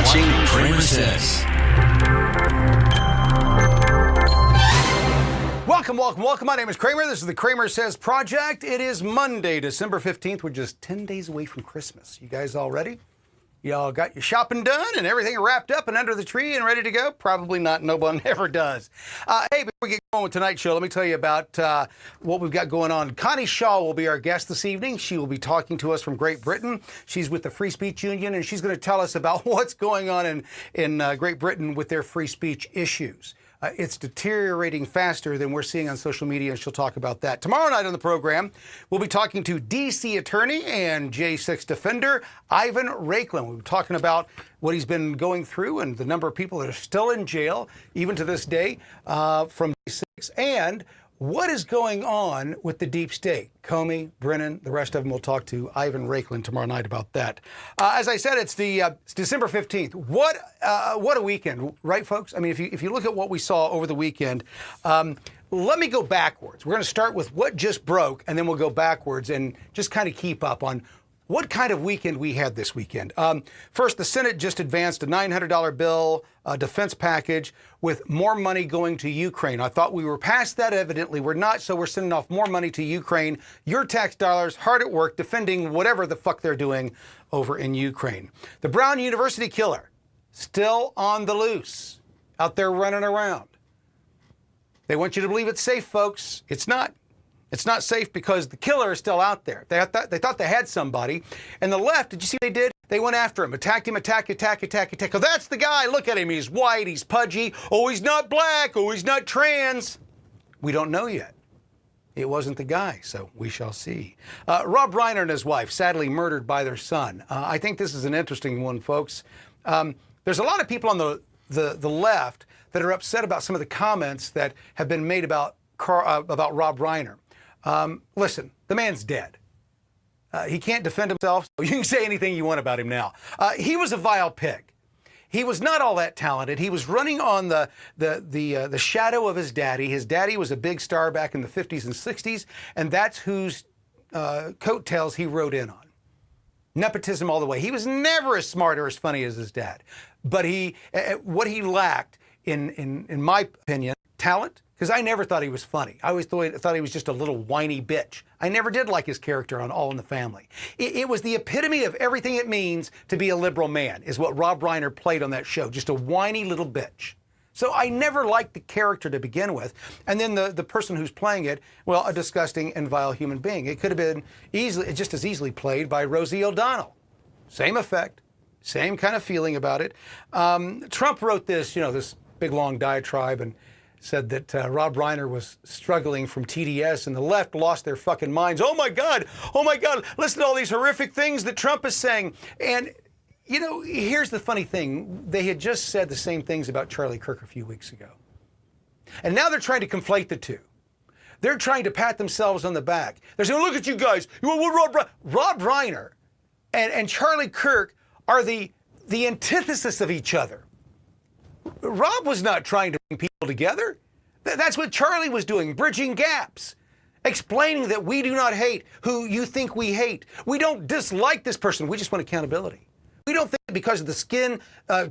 watching CramerSez. Welcome. My name is Kramer. This is the CramerSez Project. It is Monday, December 15th. We're just 10 days away from Christmas. You guys all ready? Y'all got your shopping done and everything wrapped up and under the tree and ready to go? Probably not. No one ever does. Hey, before we get going with tonight's show, let me tell you about what we've got going on. Connie Shaw will be our guest this evening. She will be talking to us from Great Britain. She's with the Free Speech Union, and she's going to tell us about what's going on in Great Britain with their free speech issues. It's deteriorating faster than we're seeing on social media, and she'll talk about that. Tomorrow night on the program, we'll be talking to D.C. attorney and J6 defender Ivan Raiklin. We'll be talking about what he's been going through and the number of people that are still in jail, even to this day, from J6, and what is going on with the deep state. Comey, Brennan, the rest of them. We'll talk to Ivan Raiklin tomorrow night about that. As I said, it's December 15th. What a weekend, right, folks? I mean, if you look at what we saw over the weekend, let me go backwards. We're going to start with what just broke, and then we'll go backwards and just kind of keep up on what kind of weekend we had this weekend. First, the Senate just advanced a $900 bill, a defense package with more money going to Ukraine. I thought we were past that. Evidently, we're not, so we're sending off more money to Ukraine. Your tax dollars hard at work defending whatever the fuck they're doing over in Ukraine. The Brown University killer, still on the loose, out there running around. They want you to believe it's safe, folks. It's not. It's not safe because the killer is still out there. They thought they had somebody. And the left, did you see what they did? They went after him, attacked him, attack. Oh, that's the guy. Look at him. He's white. He's pudgy. Oh, he's not black. Oh, he's not trans. We don't know yet. It wasn't the guy, so we shall see. Rob Reiner and his wife, sadly murdered by their son. I think this is an interesting one, folks. There's a lot of people on the left that are upset about some of the comments that have been made about Rob Reiner. Listen, the man's dead. He can't defend himself, so you can say anything you want about him now. He was a vile pig. He was not all that talented. He was running on the shadow of his daddy. His daddy was a big star back in the 50s and 60s, and that's whose coattails he rode in on. Nepotism all the way. He was never as smart or as funny as his dad. But what he lacked, in my opinion, talent. Because I never thought he was funny. I always thought he was just a little whiny bitch. I never did like his character on All in the Family. It was the epitome of everything it means to be a liberal man, is what Rob Reiner played on that show. Just a whiny little bitch. So I never liked the character to begin with. And then the person who's playing it, well, a disgusting and vile human being. It could have been just as easily played by Rosie O'Donnell. Same effect, same kind of feeling about it. Trump wrote this big long diatribe and said that Rob Reiner was struggling from TDS, and the left lost their fucking minds. Oh my God, listen to all these horrific things that Trump is saying. And, here's the funny thing. They had just said the same things about Charlie Kirk a few weeks ago. And now they're trying to conflate the two. They're trying to pat themselves on the back. They're saying, look at you guys. Rob Reiner and Charlie Kirk are the antithesis of each other. Rob was not trying to bring people together. That's what Charlie was doing, bridging gaps, explaining that we do not hate who you think we hate. We don't dislike this person. We just want accountability. We don't think because of the skin,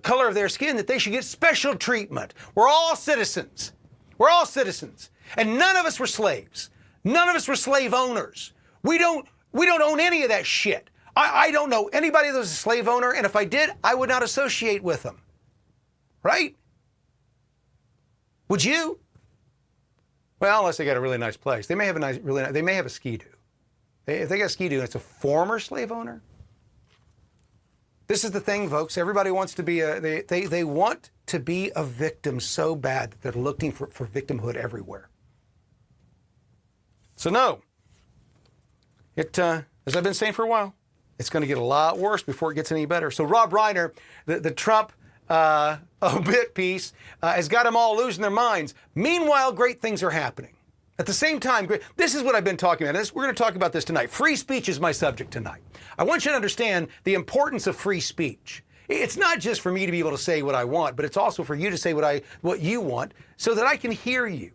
color of their skin, that they should get special treatment. We're all citizens. We're all citizens. And none of us were slaves. None of us were slave owners. We don't own any of that shit. I don't know anybody that was a slave owner, and if I did, I would not associate with them. Right? Would you? Well, unless they got a really nice place. They may have they may have a ski-doo. If they got a ski-doo and it's a former slave owner. This is the thing, folks. Everybody wants to be they want to be a victim so bad that they're looking for victimhood everywhere. So no. As I've been saying for a while, it's going to get a lot worse before it gets any better. So Rob Reiner, the Trump obit piece has got them all losing their minds. Meanwhile, great things are happening. At the same time, this is what I've been talking about. We're going to talk about this tonight. Free speech is my subject tonight. I want you to understand the importance of free speech. It's not just for me to be able to say what I want, but it's also for you to say what you want so that I can hear you,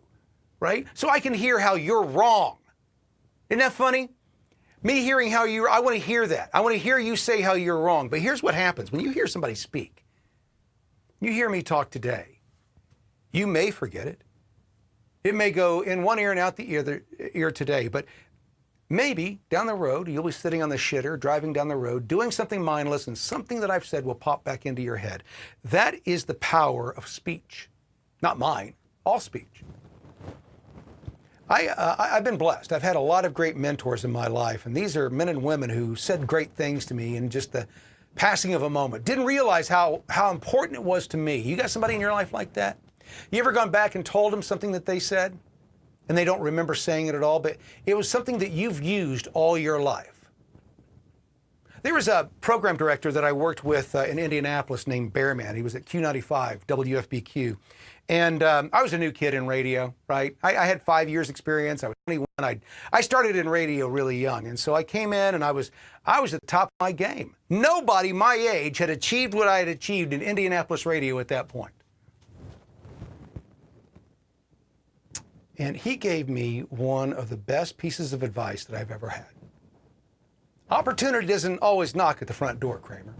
right? So I can hear how you're wrong. Isn't that funny? Me hearing I want to hear that. I want to hear you say how you're wrong. But here's what happens when you hear somebody speak. You hear me talk today. You may forget it. It may go in one ear and out the ear today, but maybe down the road, you'll be sitting on the shitter, driving down the road, doing something mindless, and something that I've said will pop back into your head. That is the power of speech. Not mine, all speech. I've been blessed. I've had a lot of great mentors in my life, and these are men and women who said great things to me in just the passing of a moment. Didn't realize how important it was to me. You got somebody in your life like that? You ever gone back and told them something that they said, and they don't remember saying it at all, but it was something that you've used all your life? There was a program director that I worked with in Indianapolis named Bearman. He was at Q95, WFBQ. And I was a new kid in radio, right? I had 5 years experience. I was 21. I started in radio really young. And so I came in and I was at the top of my game. Nobody my age had achieved what I had achieved in Indianapolis radio at that point. And he gave me one of the best pieces of advice that I've ever had. Opportunity doesn't always knock at the front door, Kramer.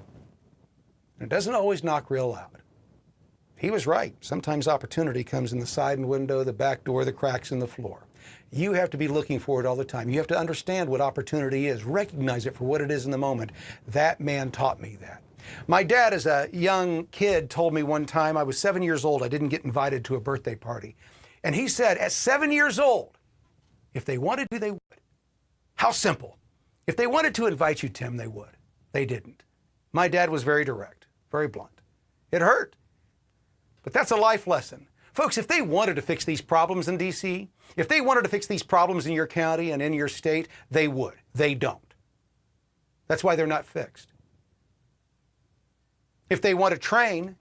It doesn't always knock real loud. He was right. Sometimes opportunity comes in the side window, the back door, the cracks in the floor. You have to be looking for it all the time. You have to understand what opportunity is, recognize it for what it is in the moment. That man taught me that. My dad, as a young kid, told me one time, I was 7 years old, I didn't get invited to a birthday party. And he said, at 7 years old, if they wanted to, they would. How simple. If they wanted to invite you, Tim, they would. They didn't. My dad was very direct, very blunt. It hurt, but that's a life lesson. Folks, if they wanted to fix these problems in D.C., if they wanted to fix these problems in your county and in your state, they would. They don't. That's why they're not fixed. If they want a train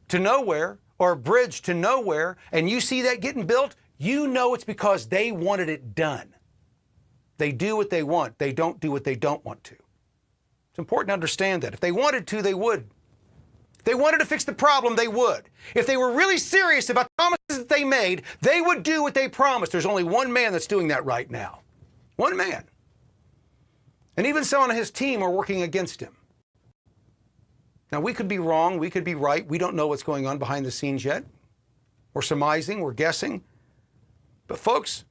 to nowhere or a bridge to nowhere, and you see that getting built, you know it's because they wanted it done. They do what they want. They don't do what they don't want to. It's important to understand that. If they wanted to, they would. If they wanted to fix the problem, they would. If they were really serious about the promises that they made, they would do what they promised. There's only one man that's doing that right now. One man. And even some on his team are working against him. Now, we could be wrong, we could be right. We don't know what's going on behind the scenes yet. We're surmising, we're guessing. But folks,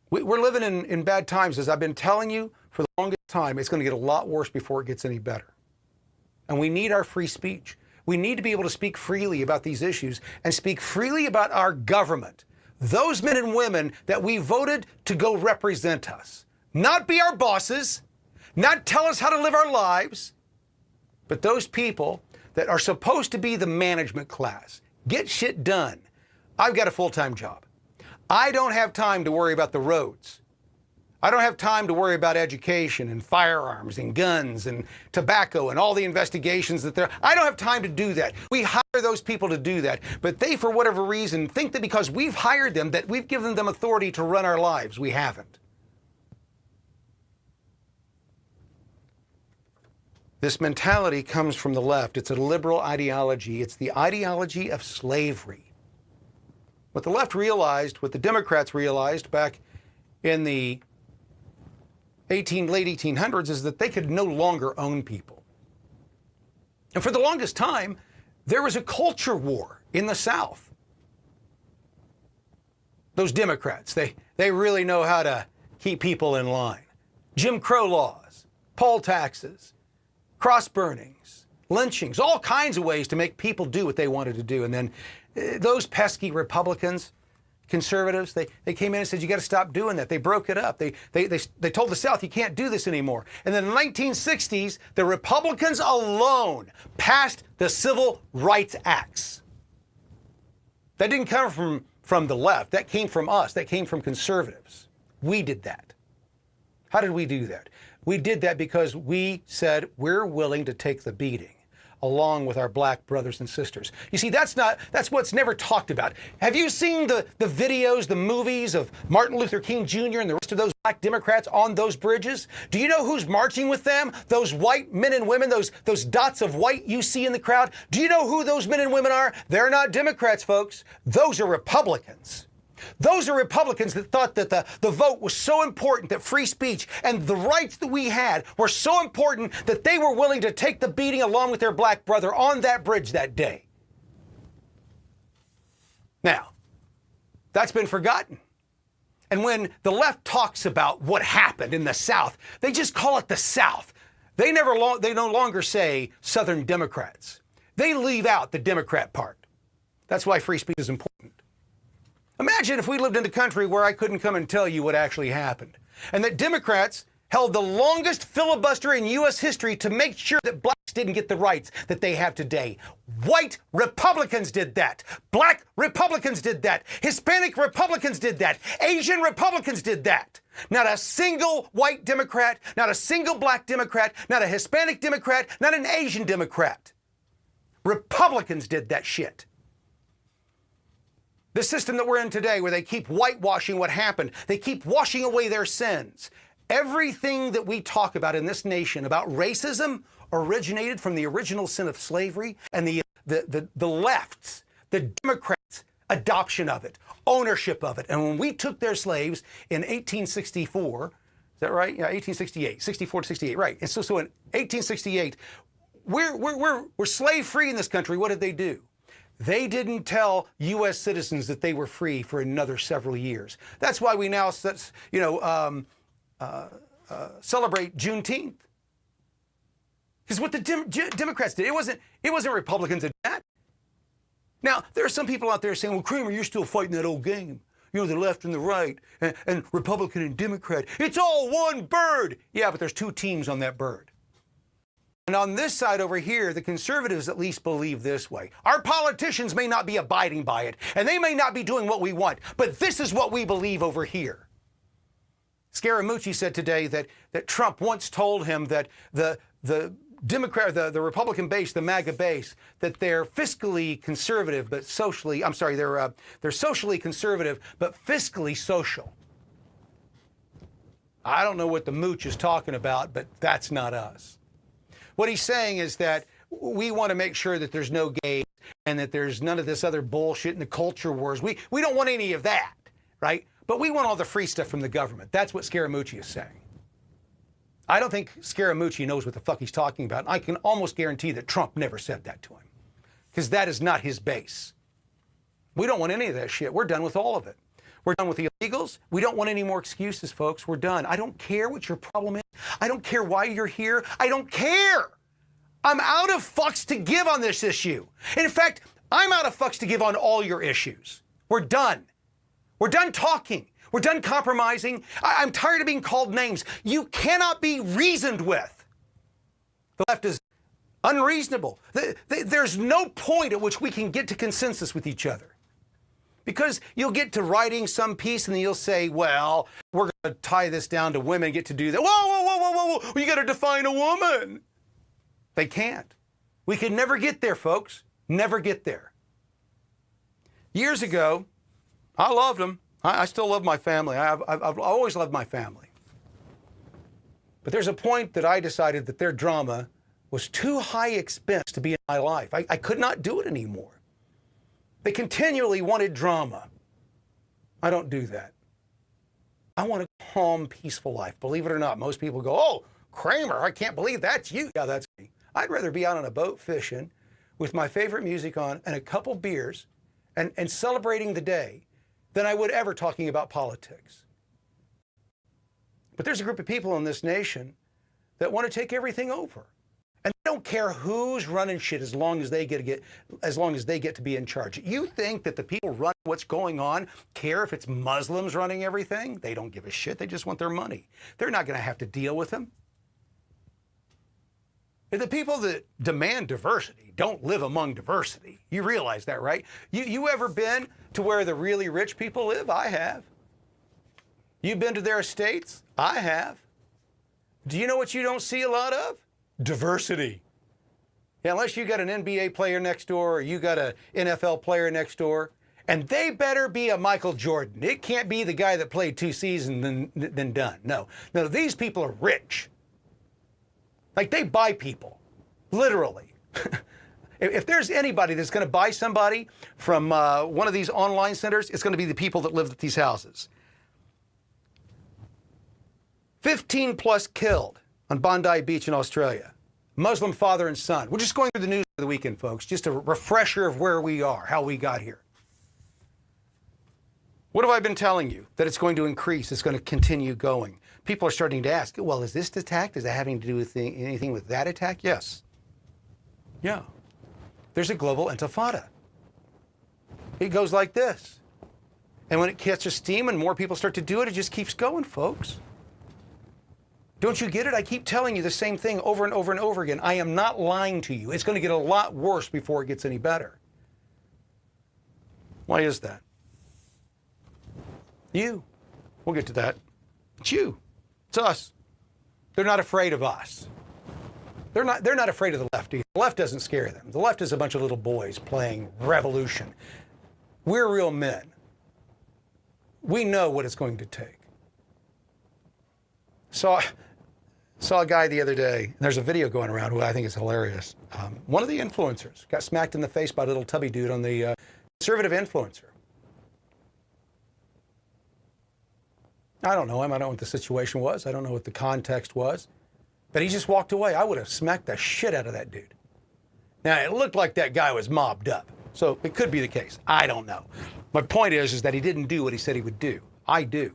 we're living in bad times. As I've been telling you for the longest time, it's going to get a lot worse before it gets any better. And we need our free speech. We need to be able to speak freely about these issues and speak freely about our government. Those men and women that we voted to go represent us. Not be our bosses, not tell us how to live our lives, but those people that are supposed to be the management class. Get shit done. I've got a full-time job. I don't have time to worry about the roads. I don't have time to worry about education and firearms and guns and tobacco and all the investigations that there. I don't have time to do that. We hire those people to do that. But they, for whatever reason, think that because we've hired them, that we've given them authority to run our lives. We haven't. This mentality comes from the left. It's a liberal ideology. It's the ideology of slavery. What the left realized, what the Democrats realized back in the late 1800s is that they could no longer own people. And for the longest time, there was a culture war in the South. Those Democrats, they really know how to keep people in line. Jim Crow laws, poll taxes, cross burnings, lynchings, all kinds of ways to make people do what they wanted to do. And then those pesky Republicans, conservatives, they came in and said, you got to stop doing that. They broke it up. They told the South, you can't do this anymore. And then in the 1960s, the Republicans alone passed the Civil Rights Acts. That didn't come from the left. That came from us. That came from conservatives. We did that. How did we do that? We did that because we said we're willing to take the beating along with our black brothers and sisters. You see, that's what's never talked about. Have you seen the videos, the movies of Martin Luther King Jr. and the rest of those black Democrats on those bridges? Do you know who's marching with them? Those white men and women, those dots of white you see in the crowd? Do you know who those men and women are? They're not Democrats, folks. Those are Republicans. Those are Republicans that thought that the vote was so important, that free speech and the rights that we had were so important that they were willing to take the beating along with their black brother on that bridge that day. Now, that's been forgotten. And when the left talks about what happened in the South, they just call it the South. They no longer say Southern Democrats. They leave out the Democrat part. That's why free speech is important. Imagine if we lived in a country where I couldn't come and tell you what actually happened, and that Democrats held the longest filibuster in U.S. history to make sure that blacks didn't get the rights that they have today. White Republicans did that. Black Republicans did that. Hispanic Republicans did that. Asian Republicans did that. Not a single white Democrat, not a single black Democrat, not a Hispanic Democrat, not an Asian Democrat. Republicans did that shit. The system that we're in today, where they keep whitewashing what happened, they keep washing away their sins. Everything that we talk about in this nation about racism originated from the original sin of slavery and the left's, the Democrats' adoption of it, ownership of it. And when we took their slaves in 1864, is that right? Yeah, 1868, 64 to 68, right. And so in 1868, we're slave-free in this country. What did they do? They didn't tell U.S. citizens that they were free for another several years. That's why we now, celebrate Juneteenth. Because what the Democrats did, it wasn't Republicans that did that. Now, there are some people out there saying, well, Kramer, you're still fighting that old game. You know, the left and the right, and Republican and Democrat. It's all one bird. Yeah, but there's two teams on that bird. And on this side over here, the conservatives at least believe this way. Our politicians may not be abiding by it, and they may not be doing what we want, but this is what we believe over here. Scaramucci said today that Trump once told him that the Republican base, the MAGA base, that they're fiscally conservative but socially, they're socially conservative but fiscally social. I don't know what the mooch is talking about, but that's not us. What he's saying is that we want to make sure that there's no gays and that there's none of this other bullshit in the culture wars. We don't want any of that, right? But we want all the free stuff from the government. That's what Scaramucci is saying. I don't think Scaramucci knows what the fuck he's talking about. I can almost guarantee that Trump never said that to him, because that is not his base. We don't want any of that shit. We're done with all of it. We're done with the illegals. We don't want any more excuses, folks. We're done. I don't care what your problem is. I don't care why you're here. I don't care. I'm out of fucks to give on this issue. And in fact, I'm out of fucks to give on all your issues. We're done. We're done talking. We're done compromising. I'm tired of being called names. You cannot be reasoned with. The left is unreasonable. There's no point at which we can get to consensus with each other. Because you'll get to writing some piece and then you'll say, well, we're going to tie this down to women get to do that. Whoa. You got to define a woman. They can't. We can never get there, folks. Never get there. Years ago, I loved them. I still love my family. I've always loved my family. But there's a point that I decided that their drama was too high expense to be in my life. I could not do it anymore. They continually wanted drama. I don't do that. I want a calm, peaceful life. Believe it or not, most people go, oh, Kramer, I can't believe that's you. Yeah, that's me. I'd rather be out on a boat fishing with my favorite music on and a couple beers and celebrating the day than I would ever talking about politics. But there's a group of people in this nation that want to take everything over. And they don't care who's running shit as long as they get to be in charge. You think that the people running what's going on care if it's Muslims running everything? They don't give a shit. They just want their money. They're not going to have to deal with them. The people that demand diversity don't live among diversity. You realize that, right? You ever been to where the really rich people live? I have. You've been to their estates? I have. Do you know what you don't see a lot of? Diversity. Yeah, unless you got an NBA player next door or you got an NFL player next door, and they better be a Michael Jordan. It can't be the guy that played 2 seasons then done. No, these people are rich. Like, they buy people, literally. If there's anybody that's going to buy somebody from one of these online centers, it's going to be the people that live at these houses. 15 plus killed on Bondi Beach in Australia. Muslim father and son. We're just going through the news for the weekend, folks. Just a refresher of where we are, how we got here. What have I been telling you? That it's going to increase, it's going to continue going. People are starting to ask, well, is this attack? Is that having to do with anything with that attack? Yes. Yeah. There's a global intifada. It goes like this. And when it catches steam and more people start to do it, it just keeps going, folks. Don't you get it? I keep telling you the same thing over and over and over again. I am not lying to you. It's going to get a lot worse before it gets any better. Why is that? You. We'll get to that. It's you. It's us. They're not afraid of us. They're not afraid of the left either. The left doesn't scare them. The left is a bunch of little boys playing revolution. We're real men. We know what it's going to take. Saw a guy the other day, and there's a video going around who I think is hilarious. One of the influencers got smacked in the face by a little tubby dude on the conservative influencer. I don't know him. I don't know what the situation was. I don't know what the context was. But he just walked away. I would have smacked the shit out of that dude. Now, it looked like that guy was mobbed up. So it could be the case. I don't know. My point is that he didn't do what he said he would do. I do.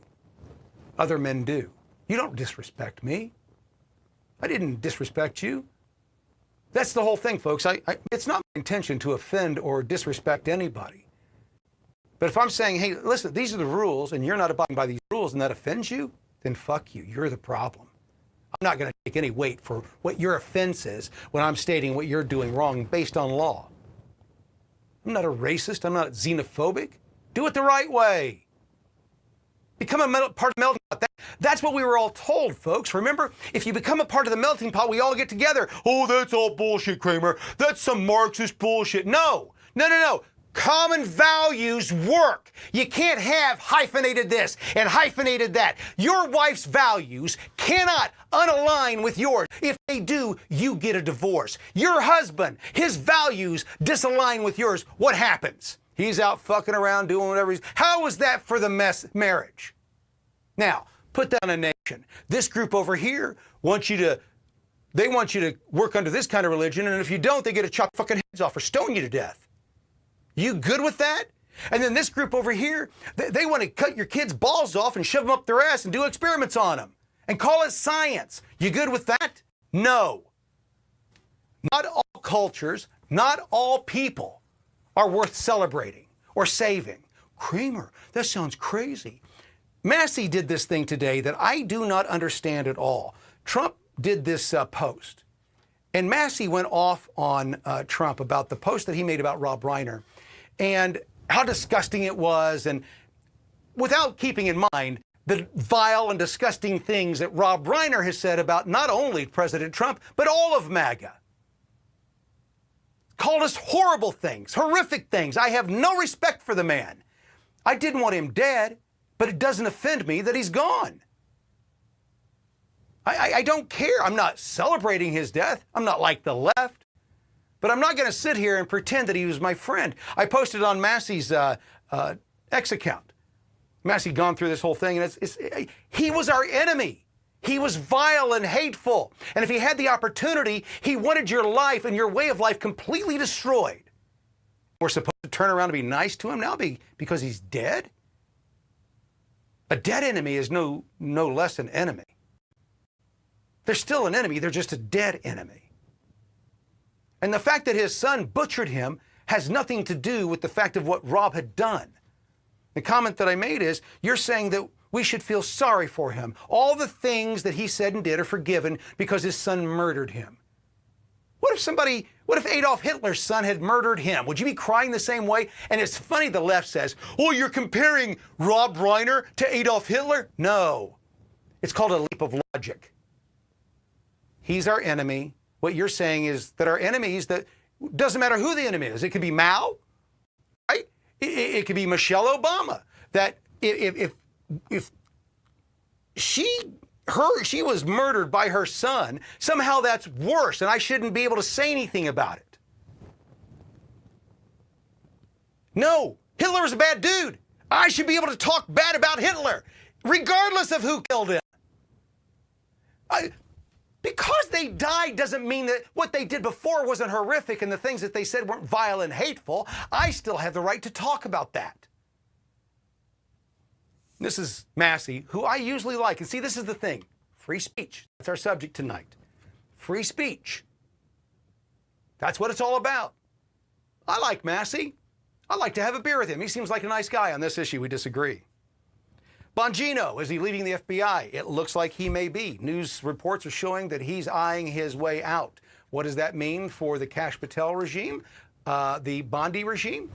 Other men do. You don't disrespect me. I didn't disrespect you. That's the whole thing, folks. It's not my intention to offend or disrespect anybody. But if I'm saying, hey, listen, these are the rules, and you're not abiding by these rules, and that offends you, then fuck you. You're the problem. I'm not going to take any weight for what your offense is when I'm stating what you're doing wrong based on law. I'm not a racist. I'm not xenophobic. Do it the right way. Become a part of the melting pot. That's what we were all told, folks. Remember, if you become a part of the melting pot, we all get together. Oh, that's all bullshit, Kramer. That's some Marxist bullshit. No. Common values work. You can't have hyphenated this and hyphenated that. Your wife's values cannot unalign with yours. If they do, you get a divorce. Your husband, his values disalign with yours. What happens? He's out fucking around doing whatever he's... How is that for the marriage? Now, put that on a nation. This group over here wants you to... They want you to work under this kind of religion, and if you don't, they get to chop fucking heads off or stone you to death. You good with that? And then this group over here, they want to cut your kids' balls off and shove them up their ass and do experiments on them and call it science. You good with that? No. Not all cultures, not all people are worth celebrating or saving. Kramer, that sounds crazy. Massey did this thing today that I do not understand at all. Trump did this post. And Massey went off on Trump about the post that he made about Rob Reiner and how disgusting it was, and without keeping in mind the vile and disgusting things that Rob Reiner has said about not only President Trump, but all of MAGA. Called us horrible things, horrific things. I have no respect for the man. I didn't want him dead, but it doesn't offend me that he's gone. I don't care. I'm not celebrating his death. I'm not like the left. But I'm not going to sit here and pretend that he was my friend. I posted on Massey's X account. Massey gone through this whole thing, and he was our enemy. He was vile and hateful. And if he had the opportunity, he wanted your life and your way of life completely destroyed. We're supposed to turn around and be nice to him now because he's dead? A dead enemy is no less an enemy. They're still an enemy. They're just a dead enemy. And the fact that his son butchered him has nothing to do with the fact of what Rob had done. The comment that I made is, you're saying that we should feel sorry for him. All the things that he said and did are forgiven because his son murdered him. What if Adolf Hitler's son had murdered him? Would you be crying the same way? And it's funny the left says, oh, you're comparing Rob Reiner to Adolf Hitler? No. It's called a leap of logic. He's our enemy. What you're saying is that our enemies, that doesn't matter who the enemy is. It could be Mao, right? It could be Michelle Obama. That if she was murdered by her son, somehow that's worse, and I shouldn't be able to say anything about it. No, Hitler was a bad dude. I should be able to talk bad about Hitler, regardless of who killed him. Because they died doesn't mean that what they did before wasn't horrific and the things that they said weren't vile and hateful. I still have the right to talk about that. This is Massey, who I usually like. And see, this is the thing. Free speech. That's our subject tonight. Free speech. That's what it's all about. I like Massey. I'd like to have a beer with him. He seems like a nice guy. On this issue, we disagree. Bongino, is he leaving the FBI? It looks like he may be. News reports are showing that he's eyeing his way out. What does that mean for the Kash Patel regime, the Bondi regime?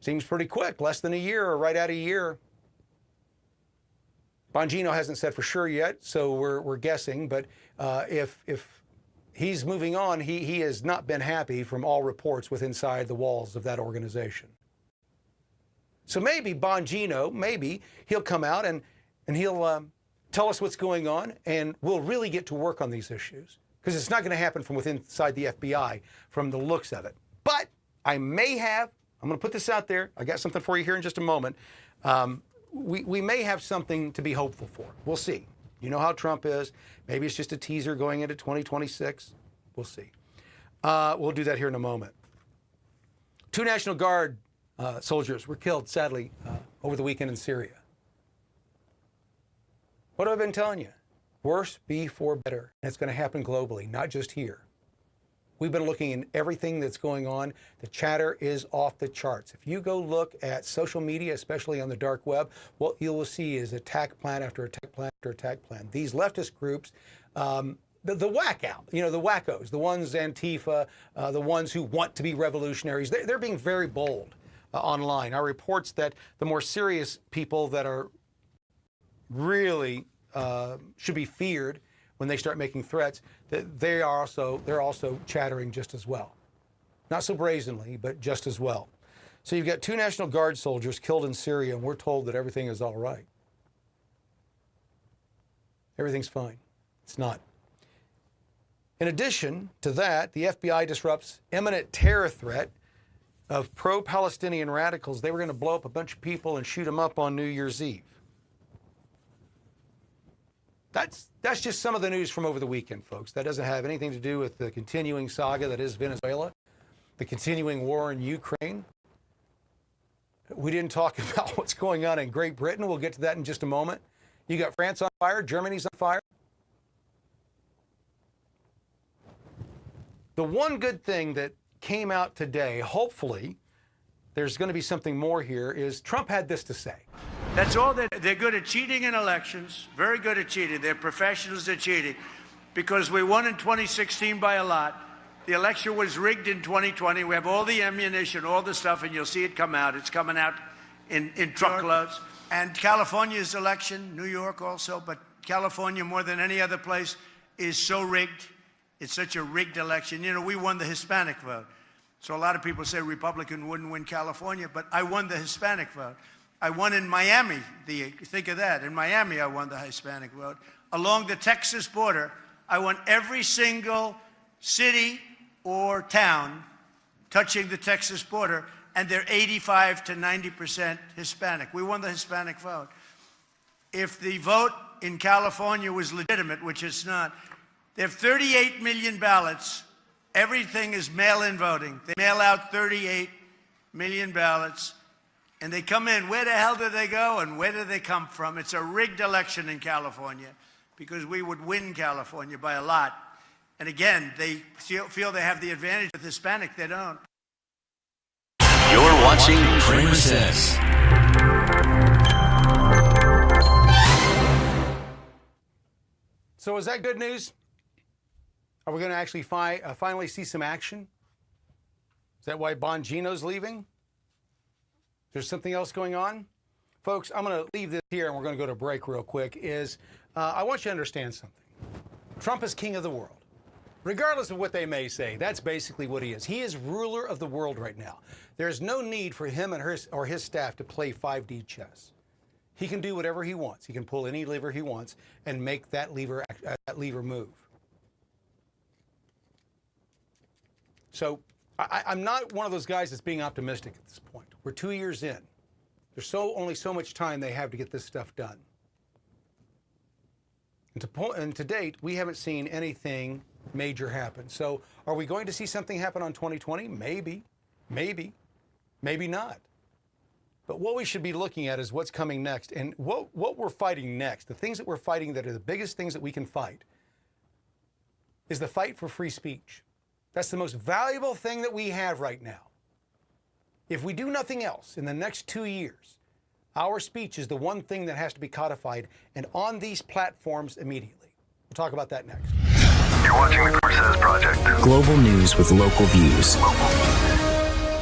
Seems pretty quick, less than a year or right at a year. Bongino hasn't said for sure yet, so we're guessing. But if he's moving on, he has not been happy from all reports within inside the walls of that organization. So maybe Bongino, maybe he'll come out and he'll tell us what's going on, and we'll really get to work on these issues, because it's not going to happen from within inside the FBI from the looks of it. But I'm going to put this out there. I got something for you here in just a moment. We may have something to be hopeful for. We'll see. You know how Trump is. Maybe it's just a teaser going into 2026. We'll see. We'll do that here in a moment. 2 National Guard soldiers were killed, sadly, over the weekend in Syria. What have I been telling you? Worse before better. And it's going to happen globally, not just here. We've been looking at everything that's going on. The chatter is off the charts. If you go look at social media, especially on the dark web, what you will see is attack plan after attack plan after attack plan. These leftist groups, the whack out, the wackos, the ones Antifa, the ones who want to be revolutionaries, they're being very bold online. Our reports that the more serious people that are really should be feared when they start making threats, that they're also chattering just as well. Not so brazenly, but just as well. So you've got 2 National Guard soldiers killed in Syria, and we're told that everything is all right. Everything's fine. It's not. In addition to that, the FBI disrupts imminent terror threat of pro-Palestinian radicals. They were going to blow up a bunch of people and shoot them up on New Year's Eve. That's just some of the news from over the weekend, folks. That doesn't have anything to do with the continuing saga that is Venezuela, the continuing war in Ukraine. We didn't talk about what's going on in Great Britain. We'll get to that in just a moment. You got France on fire, Germany's on fire. The one good thing that came out today, hopefully, there's going to be something more here, is Trump had this to say. That's all. They're good at cheating in elections, very good at cheating. They're professionals at cheating, because we won in 2016 by a lot. The election was rigged in 2020. We have all the ammunition, all the stuff, and you'll see it come out. It's coming out in truckloads. And California's election, New York also, but California more than any other place is so rigged. It's such a rigged election. We won the Hispanic vote. So a lot of people say Republican wouldn't win California, but I won the Hispanic vote. I won in Miami. Think of that. In Miami, I won the Hispanic vote. Along the Texas border, I won every single city or town touching the Texas border, and they're 85 to 90% Hispanic. We won the Hispanic vote. If the vote in California was legitimate, which it's not, they have 38 million ballots. Everything is mail-in voting. They mail out 38 million ballots. And they come in. Where the hell do they go and where do they come from? It's a rigged election in California, because we would win California by a lot. And again, they feel they have the advantage with Hispanic. They don't. You're watching CramerSez. So is that good news? Are we going to actually finally see some action? Is that why Bongino's leaving? There's something else going on? Folks, I'm going to leave this here and we're going to go to break real quick. I want you to understand something. Trump is king of the world. Regardless of what they may say, that's basically what he is. He is ruler of the world right now. There's no need for him and his staff to play 5D chess. He can do whatever he wants. He can pull any lever he wants and make that lever move. So I'm not one of those guys that's being optimistic at this point. We're 2 years in. There's only so much time they have to get this stuff done. And to date, we haven't seen anything major happen. So are we going to see something happen on 2020? Maybe. Maybe. Maybe not. But what we should be looking at is what's coming next and what we're fighting next. The things that we're fighting that are the biggest things that we can fight is the fight for free speech. That's the most valuable thing that we have right now. If we do nothing else in the next 2 years, our speech is the one thing that has to be codified and on these platforms immediately. We'll talk about that next. You're watching the CramerSez Project. Global news with local views.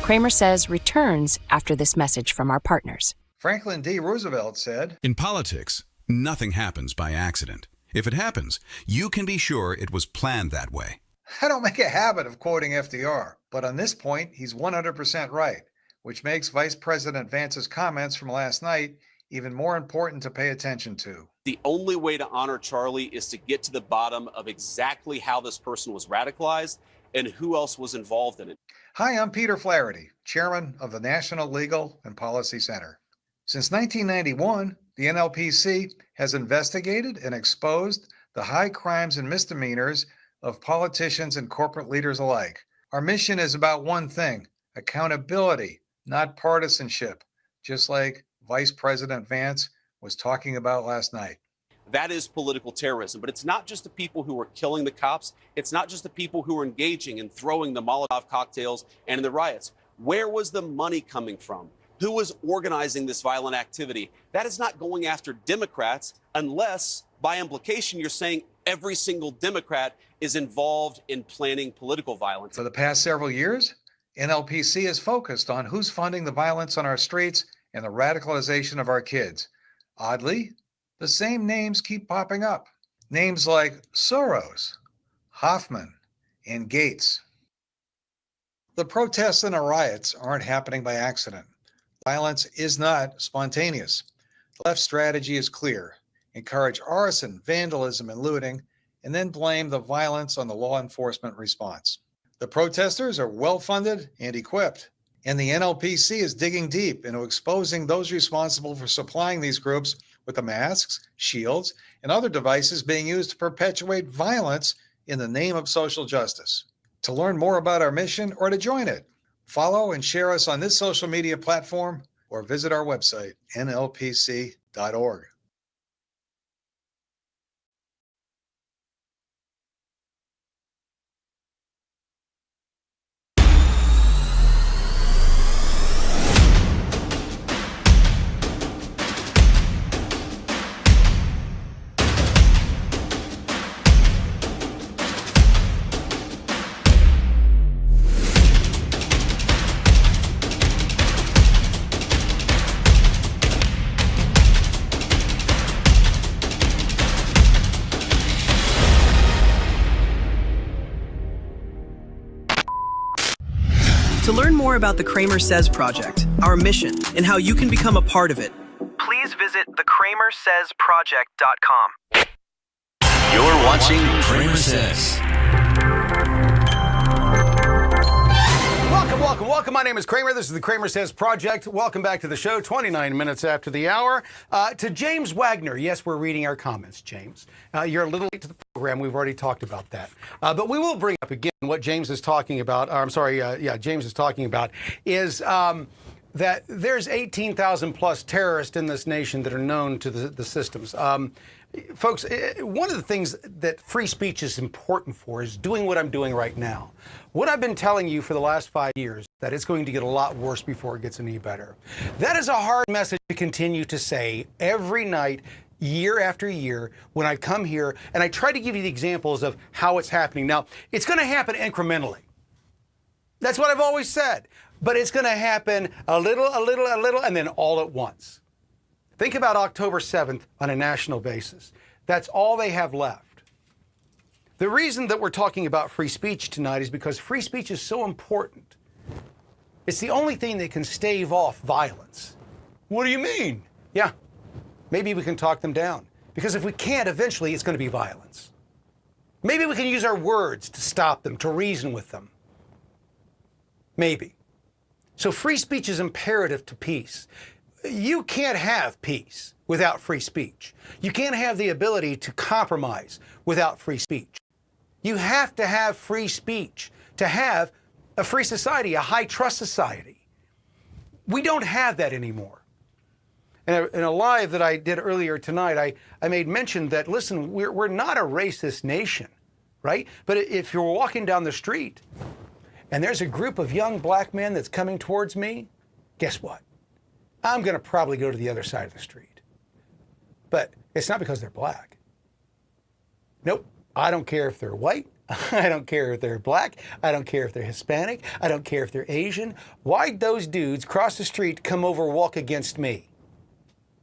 CramerSez returns after this message from our partners. Franklin D. Roosevelt said, "In politics, nothing happens by accident. If it happens, you can be sure it was planned that way." I don't make a habit of quoting FDR, but on this point, he's 100% right, which makes Vice President Vance's comments from last night even more important to pay attention to. The only way to honor Charlie is to get to the bottom of exactly how this person was radicalized and who else was involved in it. Hi, I'm Peter Flaherty, chairman of the National Legal and Policy Center. Since 1991, the NLPC has investigated and exposed the high crimes and misdemeanors of politicians and corporate leaders alike. Our mission is about one thing: accountability, not partisanship, just like Vice President Vance was talking about last night. That is political terrorism, but it's not just the people who were killing the cops. It's not just the people who were engaging and throwing the Molotov cocktails and in the riots. Where was the money coming from? Who was organizing this violent activity? That is not going after Democrats unless, by implication, you're saying every single Democrat is involved in planning political violence. For the past several years, NLPC is focused on who's funding the violence on our streets and the radicalization of our kids. Oddly, the same names keep popping up. Names like Soros, Hoffman, and Gates. The protests and the riots aren't happening by accident. Violence is not spontaneous. The left strategy is clear: encourage arson, vandalism, and looting, and then blame the violence on the law enforcement response. The protesters are well-funded and equipped, and the NLPC is digging deep into exposing those responsible for supplying these groups with the masks, shields, and other devices being used to perpetuate violence in the name of social justice. To learn more about our mission or to join it, follow and share us on this social media platform or visit our website, nlpc.org. To learn more about the CramerSez Project, our mission, and how you can become a part of it, please visit thecramersezproject.com. You're watching CramerSez. Welcome. My name is Kramer. This is the CramerSez Project. Welcome back to the show, 29 minutes after the hour. To James Wagner. Yes, we're reading our comments, James. You're a little late to the program. We've already talked about that. But we will bring up again what James is talking about. James is talking about is that there's 18,000 plus terrorists in this nation that are known to the systems. Folks, one of the things that free speech is important for is doing what I'm doing right now. What I've been telling you for the last 5 years, that it's going to get a lot worse before it gets any better. That is a hard message to continue to say every night, year after year, when I come here and I try to give you the examples of how it's happening. Now, it's going to happen incrementally. That's what I've always said. But it's going to happen a little, and then all at once. Think about October 7th on a national basis. That's all they have left. The reason that we're talking about free speech tonight is because free speech is so important. It's the only thing that can stave off violence. What do you mean? Yeah, maybe we can talk them down. Because if we can't, eventually it's going to be violence. Maybe we can use our words to stop them, to reason with them. Maybe. So free speech is imperative to peace. You can't have peace without free speech. You can't have the ability to compromise without free speech. You have to have free speech to have a free society, a high trust society. We don't have that anymore. In a live that I did earlier tonight, I made mention that, listen, we're not a racist nation, right? But if you're walking down the street and there's a group of young black men that's coming towards me, guess what? I'm going to probably go to the other side of the street. But it's not because they're black. Nope. I don't care if they're white. I don't care if they're black. I don't care if they're Hispanic. I don't care if they're Asian. Why'd those dudes cross the street, come over, walk against me?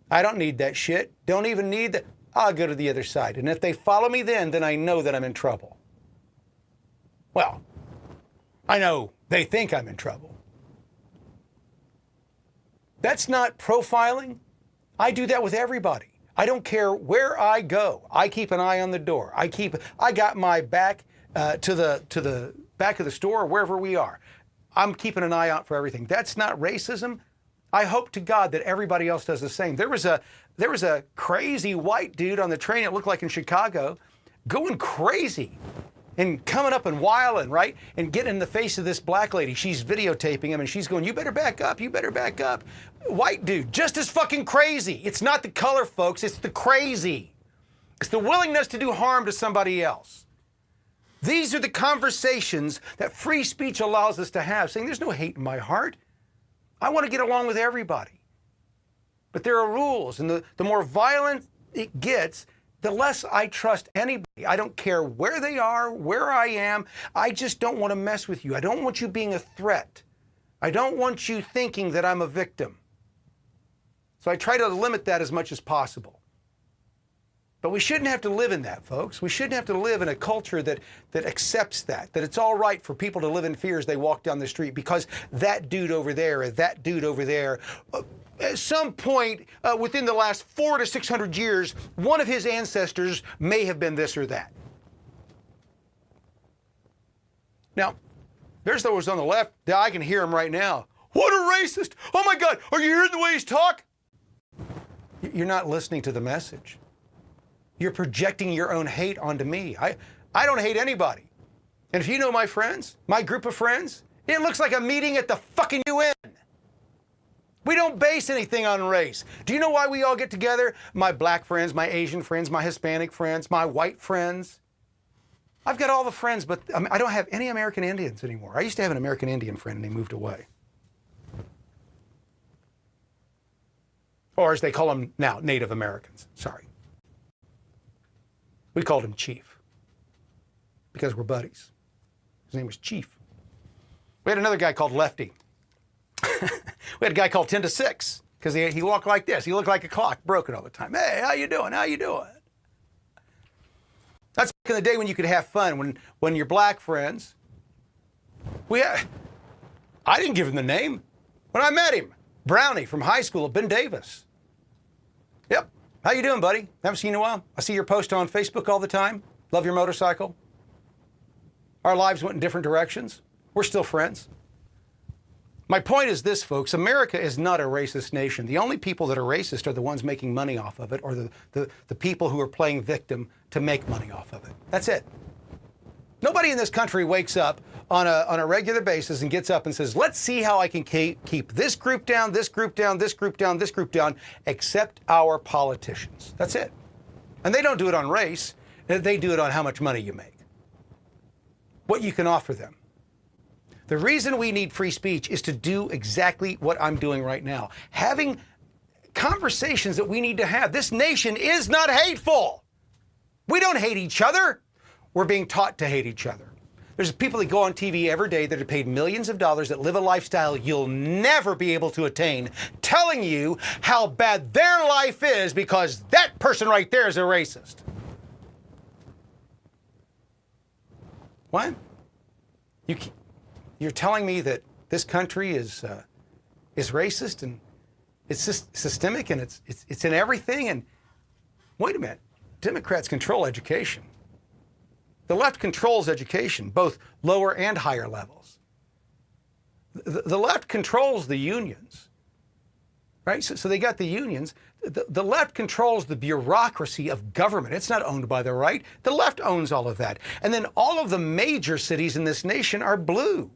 I don't need that shit. Don't even need that. I'll go to the other side. And if they follow me then I know that I'm in trouble. Well, I know they think I'm in trouble. That's not profiling. I do that with everybody. I don't care where I go. I keep an eye on the door. I got my back to the back of the store, wherever we are. I'm keeping an eye out for everything. That's not racism. I hope to God that everybody else does the same. There was a crazy white dude on the train, it looked like in Chicago, going crazy and coming up and wiling, right? And getting in the face of this black lady. She's videotaping him and she's going, you better back up, you better back up. White dude, just as fucking crazy. It's not the color, folks, it's the crazy. It's the willingness to do harm to somebody else. These are the conversations that free speech allows us to have, saying there's no hate in my heart. I want to get along with everybody. But there are rules, and the more violent it gets, the less I trust anybody. I don't care where they are, where I am. I just don't want to mess with you. I don't want you being a threat. I don't want you thinking that I'm a victim. So I try to limit that as much as possible. But we shouldn't have to live in that, folks. We shouldn't have to live in a culture that accepts that it's all right for people to live in fear as they walk down the street because that dude over there or that dude over there, at some point within the last 400 to 600 years, one of his ancestors may have been this or that. Now, there's those on the left. I can hear him right now. What a racist! Oh my God, are you hearing the way he's talking? You're not listening to the message. You're projecting your own hate onto me. I don't hate anybody. And if you know my friends, my group of friends, it looks like a meeting at the fucking UN. We don't base anything on race. Do you know why we all get together? My black friends, my Asian friends, my Hispanic friends, my white friends. I've got all the friends, but I don't have any American Indians anymore. I used to have an American Indian friend and he moved away. Or as they call them now, Native Americans. Sorry. We called him Chief because we're buddies. His name was Chief. We had another guy called Lefty. We had a guy called 10 to 6 because he walked like this. He looked like a clock, broken all the time. Hey, how you doing? How you doing? That's back in the day when you could have fun, when your black friends. I didn't give him the name. When I met him, Brownie from high school at Ben Davis. Yep. How you doing, buddy? Haven't seen you in a while. I see your post on Facebook all the time. Love your motorcycle. Our lives went in different directions. We're still friends. My point is this, folks. America is not a racist nation. The only people that are racist are the ones making money off of it or the people who are playing victim to make money off of it. That's it. Nobody in this country wakes up on a regular basis and gets up and says, let's see how I can keep this group down, this group down, this group down, this group down, except our politicians. That's it. And they don't do it on race. They do it on how much money you make, what you can offer them. The reason we need free speech is to do exactly what I'm doing right now. Having conversations that we need to have. This nation is not hateful. We don't hate each other. We're being taught to hate each other. There's people that go on TV every day that are paid millions of dollars that live a lifestyle you'll never be able to attain, telling you how bad their life is because that person right there is a racist. What? You're telling me that this country is racist and it's systemic and it's in everything? And wait a minute, Democrats control education. The left controls education, both lower and higher levels. The left controls the unions, right? So they got the unions. The left controls the bureaucracy of government. It's not owned by the right. The left owns all of that. And then all of the major cities in this nation are blue.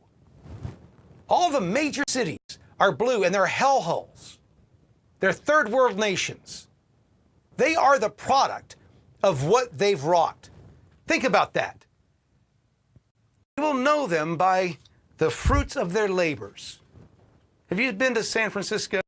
All the major cities are blue, and they're hellholes. They're third world nations. They are the product of what they've wrought. Think about that. You will know them by the fruits of their labors. Have you been to San Francisco?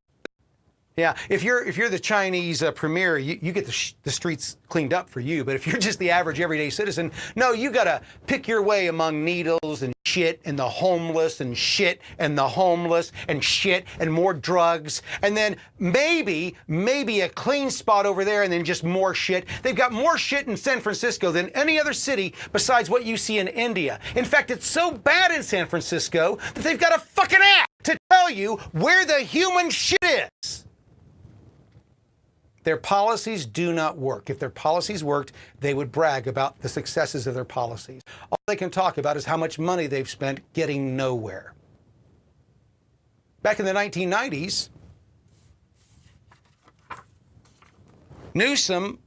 Yeah, if you're the Chinese premier, you get the streets cleaned up for you. But if you're just the average everyday citizen, no, you got to pick your way among needles and shit and the homeless and shit and the homeless and shit and more drugs. And then maybe a clean spot over there and then just more shit. They've got more shit in San Francisco than any other city besides what you see in India. In fact, it's so bad in San Francisco that they've got a fucking app to tell you where the human shit is. Their policies do not work. If their policies worked, they would brag about the successes of their policies. All they can talk about is how much money they've spent getting nowhere. Back in the 1990s, Newsom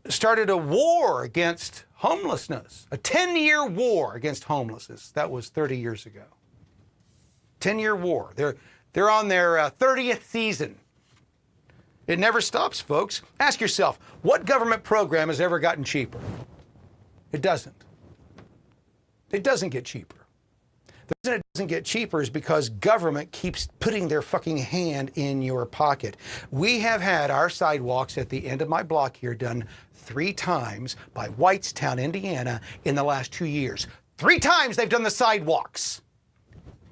started a war against homelessness, a 10-year war against homelessness. That was 30 years ago. 10-year war. They're on their 30th season. It never stops, folks. Ask yourself, what government program has ever gotten cheaper? It doesn't. It doesn't get cheaper. The reason it doesn't get cheaper is because government keeps putting their fucking hand in your pocket. We have had our sidewalks at the end of my block here done 3 times by Whitestown, Indiana, in the last 2 years. 3 times they've done the sidewalks.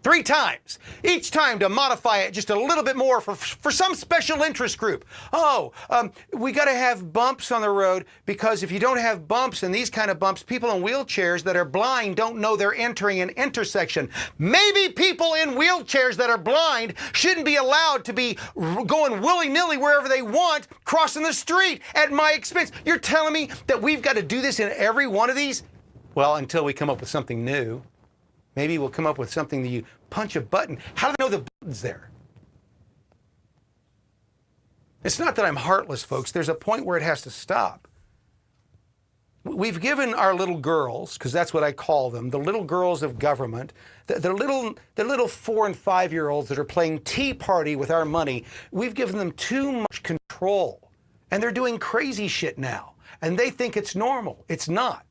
3 times. Each time to modify it just a little bit more for some special interest group. We got to have bumps on the road because if you don't have bumps and these kind of bumps, people in wheelchairs that are blind don't know they're entering an intersection. Maybe people in wheelchairs that are blind shouldn't be allowed to be going willy-nilly wherever they want, crossing the street at my expense. You're telling me that we've got to do this in every one of these? Well, until we come up with something new. Maybe we'll come up with something that you punch a button. How do they know the button's there? It's not that I'm heartless, folks. There's a point where it has to stop. We've given our little girls, because that's what I call them, the little girls of government, the little 4 and 5-year-olds that are playing tea party with our money, we've given them too much control. And they're doing crazy shit now. And they think it's normal. It's not.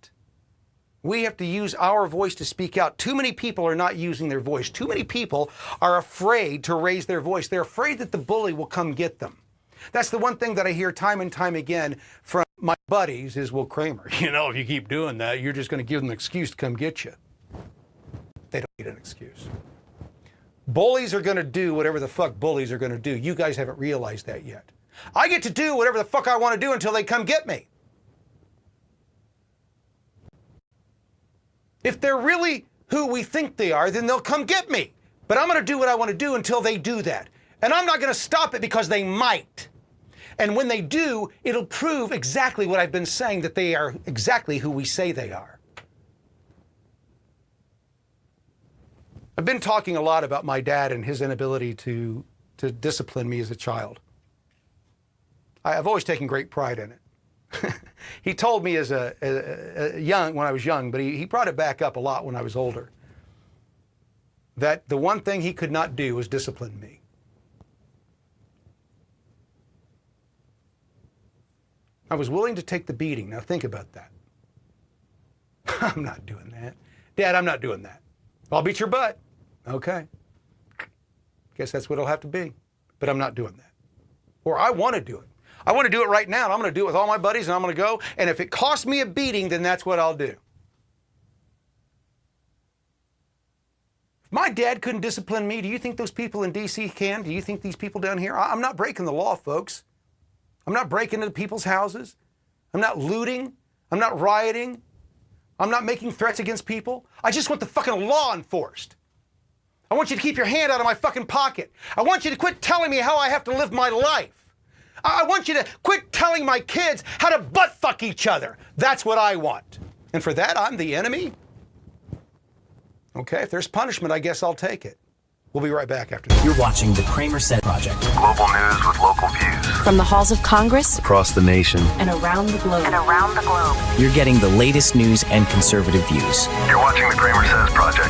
We have to use our voice to speak out. Too many people are not using their voice. Too many people are afraid to raise their voice. They're afraid that the bully will come get them. That's the one thing that I hear time and time again from my buddies is, well, Kramer, if you keep doing that, you're just going to give them an excuse to come get you. They don't need an excuse. Bullies are going to do whatever the fuck bullies are going to do. You guys haven't realized that yet. I get to do whatever the fuck I want to do until they come get me. If they're really who we think they are, then they'll come get me. But I'm going to do what I want to do until they do that. And I'm not going to stop it because they might. And when they do, it'll prove exactly what I've been saying, that they are exactly who we say they are. I've been talking a lot about my dad and his inability to discipline me as a child. I've always taken great pride in it. He told me as when I was young, but he brought it back up a lot when I was older, that the one thing he could not do was discipline me. I was willing to take the beating. Now think about that. I'm not doing that. Dad, I'm not doing that. I'll beat your butt. Okay. Guess that's what it'll have to be. But I'm not doing that. Or I want to do it. I want to do it right now, and I'm going to do it with all my buddies, and I'm going to go. And if it costs me a beating, then that's what I'll do. If my dad couldn't discipline me, do you think those people in D.C. can? Do you think these people down here? I'm not breaking the law, folks. I'm not breaking into people's houses. I'm not looting. I'm not rioting. I'm not making threats against people. I just want the fucking law enforced. I want you to keep your hand out of my fucking pocket. I want you to quit telling me how I have to live my life. I want you to quit telling my kids how to butt fuck each other. That's what I want. And for that, I'm the enemy? Okay, if there's punishment, I guess I'll take it. We'll be right back after this. You're watching the CramerSez Project. Global news with local views. From the halls of Congress Across the nation. and around the globe. You're getting the latest news and conservative views. You're watching the CramerSez Project.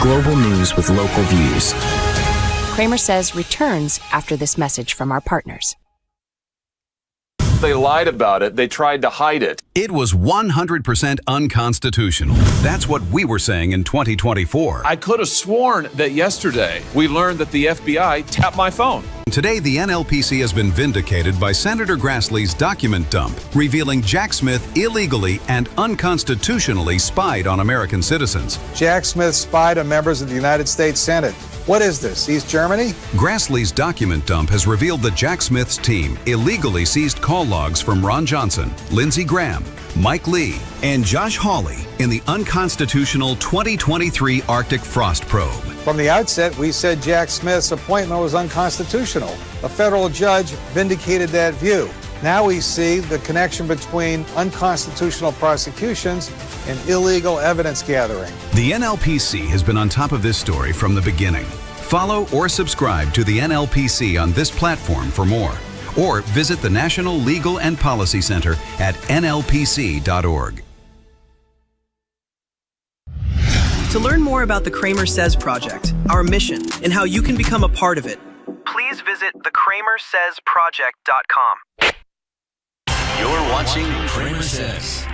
Global news with local views. Kramer Says returns after this message from our partners. They lied about it. They tried to hide it. It was 100% unconstitutional. That's what we were saying in 2024. I could have sworn that yesterday we learned that the FBI tapped my phone. Today, the NLPC has been vindicated by Senator Grassley's document dump, revealing Jack Smith illegally and unconstitutionally spied on American citizens. Jack Smith spied on members of the United States Senate. What is this, East Germany? Grassley's document dump has revealed that Jack Smith's team illegally seized call logs from Ron Johnson, Lindsey Graham, Mike Lee, and Josh Hawley in the unconstitutional 2023 Arctic Frost Probe. From the outset, we said Jack Smith's appointment was unconstitutional. A federal judge vindicated that view. Now we see the connection between unconstitutional prosecutions and illegal evidence gathering. The NLPC has been on top of this story from the beginning. Follow or subscribe to the NLPC on this platform for more, or visit the National Legal and Policy Center at nlpc.org. To learn more about the CramerSez project, our mission, and how you can become a part of it, please visit thecramersezproject.com. You're watching CramerSez.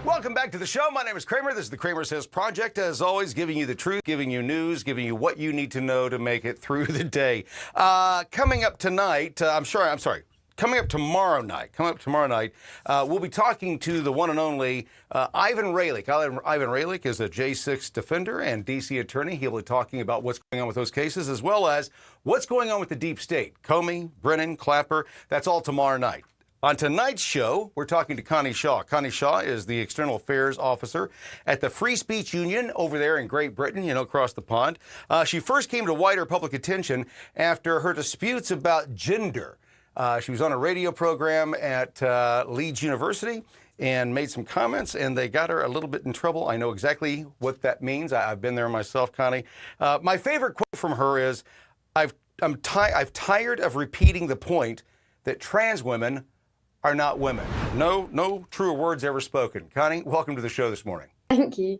Welcome back to the show. My name is Kramer. This is the CramerSez Project. As always, giving you the truth, giving you news, giving you what you need to know to make it through the day. Coming up tonight, coming up tomorrow night, we'll be talking to the one and only Ivan Raylick. Ivan Raylick is a J6 defender and D.C. attorney. He'll be talking about what's going on with those cases, as well as what's going on with the deep state. Comey, Brennan, Clapper, that's all tomorrow night. On tonight's show, we're talking to Connie Shaw. Connie Shaw is the External Affairs Officer at the Free Speech Union over there in Great Britain, across the pond. She first came to wider public attention after her disputes about gender. She was on a radio program at Leeds University and made some comments, and they got her a little bit in trouble. I know exactly what that means. I've been there myself, Connie. My favorite quote from her is, I've tired of repeating the point that trans women are not women. No truer words ever spoken. Connie, welcome to the show this morning. Thank you.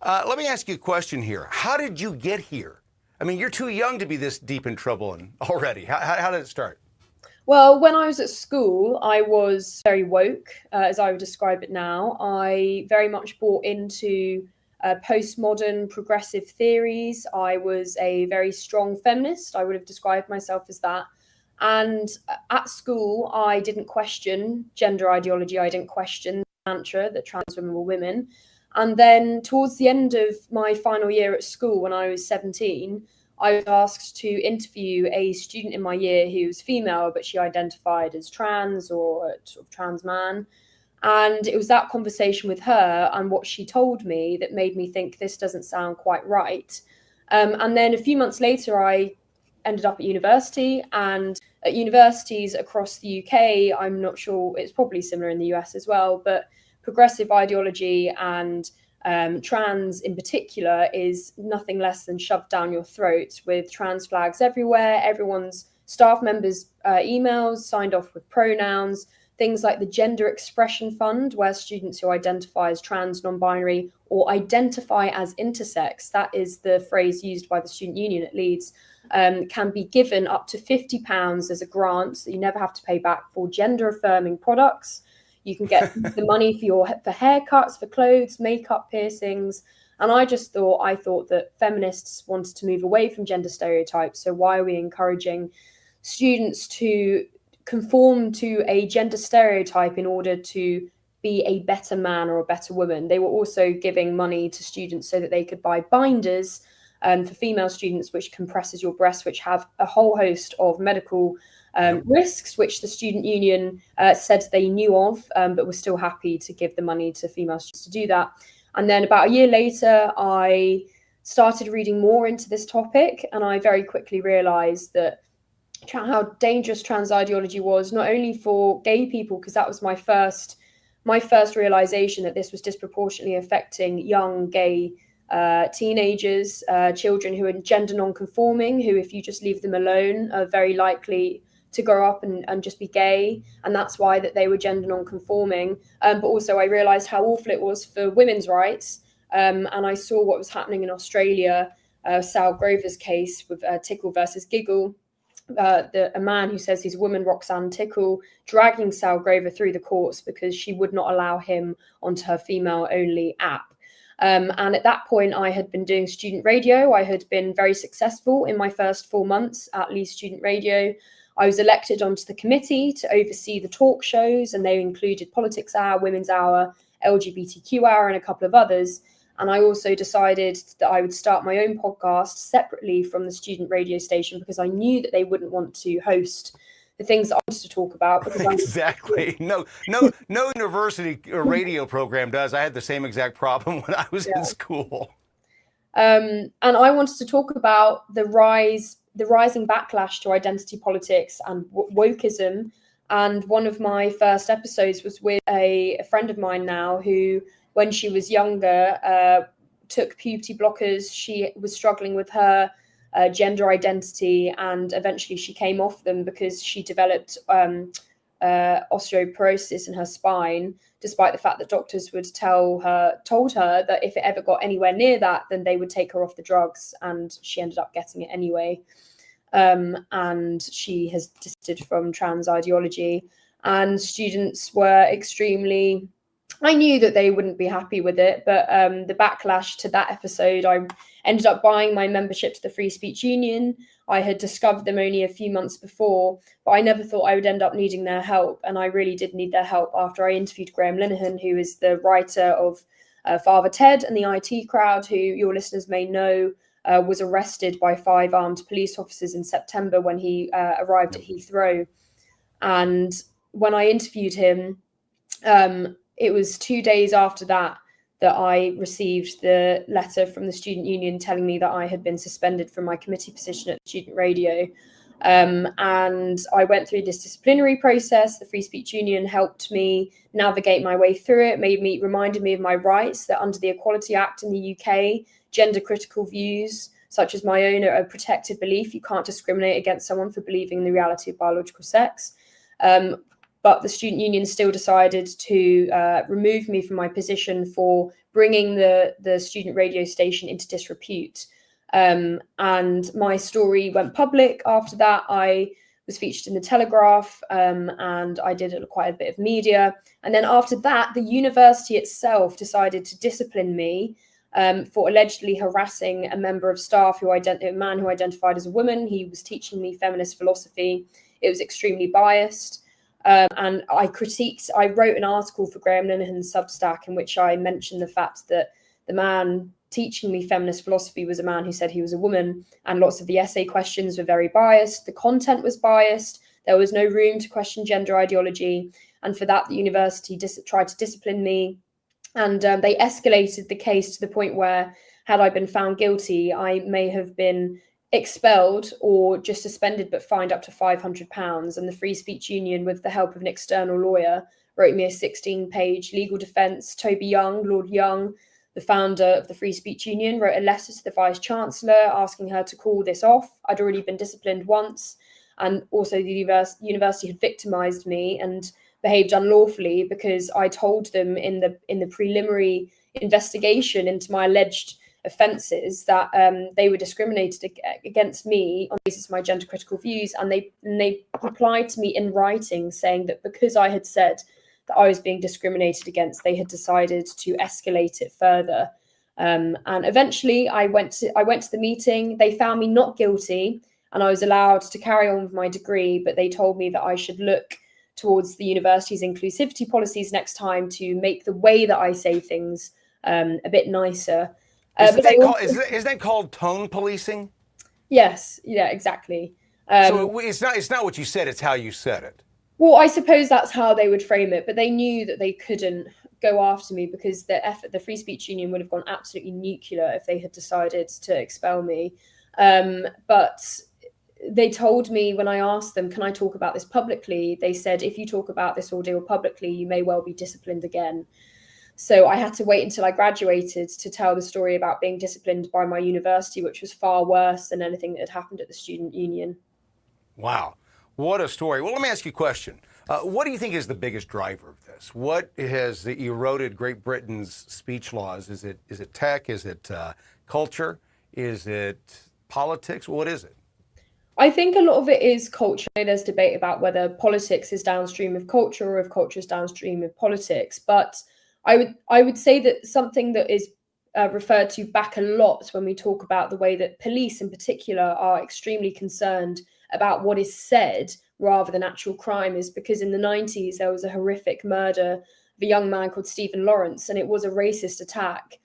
Let me ask you a question here. How did you get here? I mean, you're too young to be this deep in trouble already. How did it start? Well, when I was at school, I was very woke, as I would describe it now. I very much bought into postmodern progressive theories. I was a very strong feminist. I would have described myself as that. And at school, I didn't question gender ideology. I didn't question the mantra that trans women were women. And then towards the end of my final year at school, when I was 17, I was asked to interview a student in my year who was female, but she identified as trans or sort of trans man. And it was that conversation with her and what she told me that made me think this doesn't sound quite right. And then a few months later, I ended up at university, and at universities across the UK, I'm not sure, it's probably similar in the US as well, but progressive ideology and trans in particular is nothing less than shoved down your throat with trans flags everywhere. Everyone's staff members' emails signed off with pronouns, things like the Gender Expression Fund, where students who identify as trans, non-binary, or identify as intersex, that is the phrase used by the student union at Leeds, can be given up to £50 as a grant that you never have to pay back for gender-affirming products. You can get the money for haircuts, for clothes, makeup, piercings. And I thought that feminists wanted to move away from gender stereotypes. So why are we encouraging students to conform to a gender stereotype in order to be a better man or a better woman? They were also giving money to students so that they could buy binders for female students, which compresses your breasts, which have a whole host of medical risks, which the student union said they knew of, but were still happy to give the money to female students to do that. And then about a year later, I started reading more into this topic, and I very quickly realized that how dangerous trans ideology was, not only for gay people, because that was my first realization that this was disproportionately affecting young gay teenagers, children who are gender non-conforming, who, if you just leave them alone, are very likely to grow up and just be gay, and that's why that they were gender non-conforming. But also I realized how awful it was for women's rights, and I saw what was happening in Australia, Sal Grover's case with Tickle versus Giggle. A man who says he's a woman, Roxanne Tickle, dragging Sal Grover through the courts because she would not allow him onto her female-only app. And at that point, I had been doing student radio. I had been very successful in my first 4 months at Leeds Student Radio. I was elected onto the committee to oversee the talk shows, and they included Politics Hour, Women's Hour, LGBTQ Hour, and a couple of others. And I also decided that I would start my own podcast separately from the student radio station because I knew that they wouldn't want to host the things I wanted to talk about. Because exactly. No university or radio program does. I had the same exact problem when I was in school. And I wanted to talk about the rising backlash to identity politics and wokeism. And one of my first episodes was with a friend of mine now who, when she was younger, took puberty blockers. She was struggling with her gender identity, and eventually she came off them because she developed osteoporosis in her spine, despite the fact that doctors would told her that if it ever got anywhere near that, then they would take her off the drugs, and she ended up getting it anyway. And she has desisted from trans ideology, and students were extremely... I knew that they wouldn't be happy with it, but the backlash to that episode, I ended up buying my membership to the Free Speech Union. I had discovered them only a few months before, but I never thought I would end up needing their help. And I really did need their help after I interviewed Graham Linehan, who is the writer of Father Ted and the IT Crowd, who your listeners may know was arrested by 5 armed police officers in September when he arrived at Heathrow. And when I interviewed him, it was 2 days after that I received the letter from the student union telling me that I had been suspended from my committee position at student radio. And I went through this disciplinary process. The Free Speech Union helped me navigate my way through it, reminded me of my rights, that under the Equality Act in the UK, gender critical views, such as my own, are a protected belief. You can't discriminate against someone for believing in the reality of biological sex. But the student union still decided to remove me from my position for bringing the student radio station into disrepute. And my story went public after that. I was featured in the Telegraph, and I did quite a bit of media. And then after that, the university itself decided to discipline me for allegedly harassing a member of staff, a man who identified as a woman. He was teaching me feminist philosophy. It was extremely biased. And I wrote an article for Graham Linehan's Substack in which I mentioned the fact that the man teaching me feminist philosophy was a man who said he was a woman, and lots of the essay questions were very biased. The content was biased. There was no room to question gender ideology. And for that, the university tried to discipline me. And they escalated the case to the point where, had I been found guilty, I may have been expelled or just suspended but fined up to £500. And the Free Speech Union, with the help of an external lawyer, wrote me a 16-page legal defence. Toby Young, Lord Young, the founder of the Free Speech Union, wrote a letter to the Vice-Chancellor asking her to call this off. I'd already been disciplined once, and also the university had victimised me and behaved unlawfully because I told them in the preliminary investigation into my alleged offences that they were discriminated against me on the basis of my gender critical views, and they replied to me in writing saying that because I had said that I was being discriminated against, they had decided to escalate it further. And eventually I went to the meeting. They found me not guilty, and I was allowed to carry on with my degree, but they told me that I should look towards the university's inclusivity policies next time to make the way that I say things a bit nicer. Is that called tone policing? Yes, yeah, exactly. So it's not what you said, it's how you said it. Well, I suppose that's how they would frame it, but they knew that they couldn't go after me because the Free Speech Union would have gone absolutely nuclear if they had decided to expel me. But they told me when I asked them, can I talk about this publicly? They said, if you talk about this ordeal publicly, you may well be disciplined again. So I had to wait until I graduated to tell the story about being disciplined by my university, which was far worse than anything that had happened at the student union. Wow. What a story. Well, let me ask you a question. What do you think is the biggest driver of this? What has eroded Great Britain's speech laws? Is it tech? Is it culture? Is it politics? What is it? I think a lot of it is culture. There's debate about whether politics is downstream of culture or if culture is downstream of politics. But I would say that something that is referred to back a lot when we talk about the way that police in particular are extremely concerned about what is said rather than actual crime is because in the 90s there was a horrific murder of a young man called Stephen Lawrence, and it was a racist attack.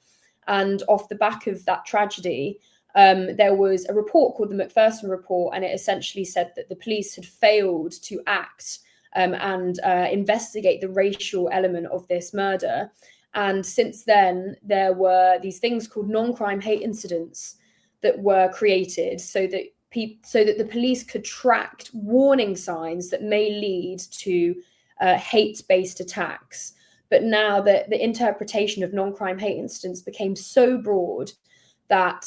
And off the back of that tragedy, there was a report called the Macpherson Report, and it essentially said that the police had failed to act and investigate the racial element of this murder. And since then, there were these things called non-crime hate incidents that were created so that the police could track warning signs that may lead to hate-based attacks. But now the interpretation of non-crime hate incidents became so broad that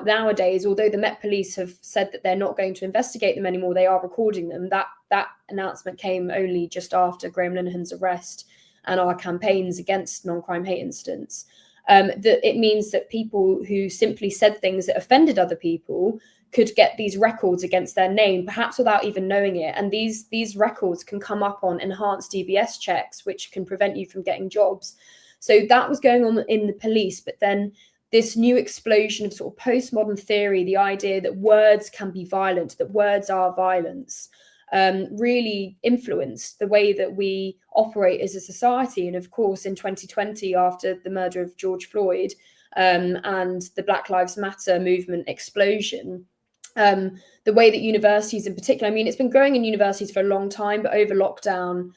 nowadays, although the Met Police have said that they're not going to investigate them anymore, they are recording them. That announcement came only just after Graham Linehan's arrest and our campaigns against non-crime hate incidents. That it means that people who simply said things that offended other people could get these records against their name, perhaps without even knowing it. And these records can come up on enhanced DBS checks, which can prevent you from getting jobs. So that was going on in the police. But then this new explosion of sort of postmodern theory, the idea that words can be violent, that words are violence, really influenced the way that we operate as a society. And of course, in 2020, after the murder of George Floyd and the Black Lives Matter movement explosion, the way that universities in particular, I mean, it's been growing in universities for a long time, but over lockdown,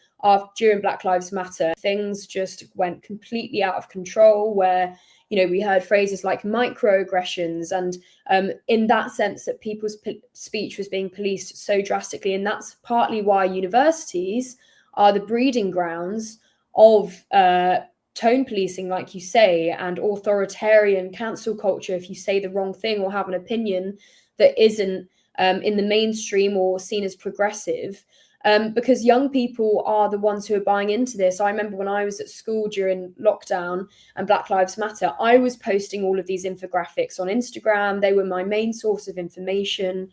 during Black Lives Matter, things just went completely out of control where, you know, we heard phrases like microaggressions and in that sense that people's speech was being policed so drastically. And that's partly why universities are the breeding grounds of tone policing, like you say, and authoritarian cancel culture if you say the wrong thing or have an opinion that isn't in the mainstream or seen as progressive. Because young people are the ones who are buying into this. I remember when I was at school during lockdown and Black Lives Matter, I was posting all of these infographics on Instagram. They were my main source of information.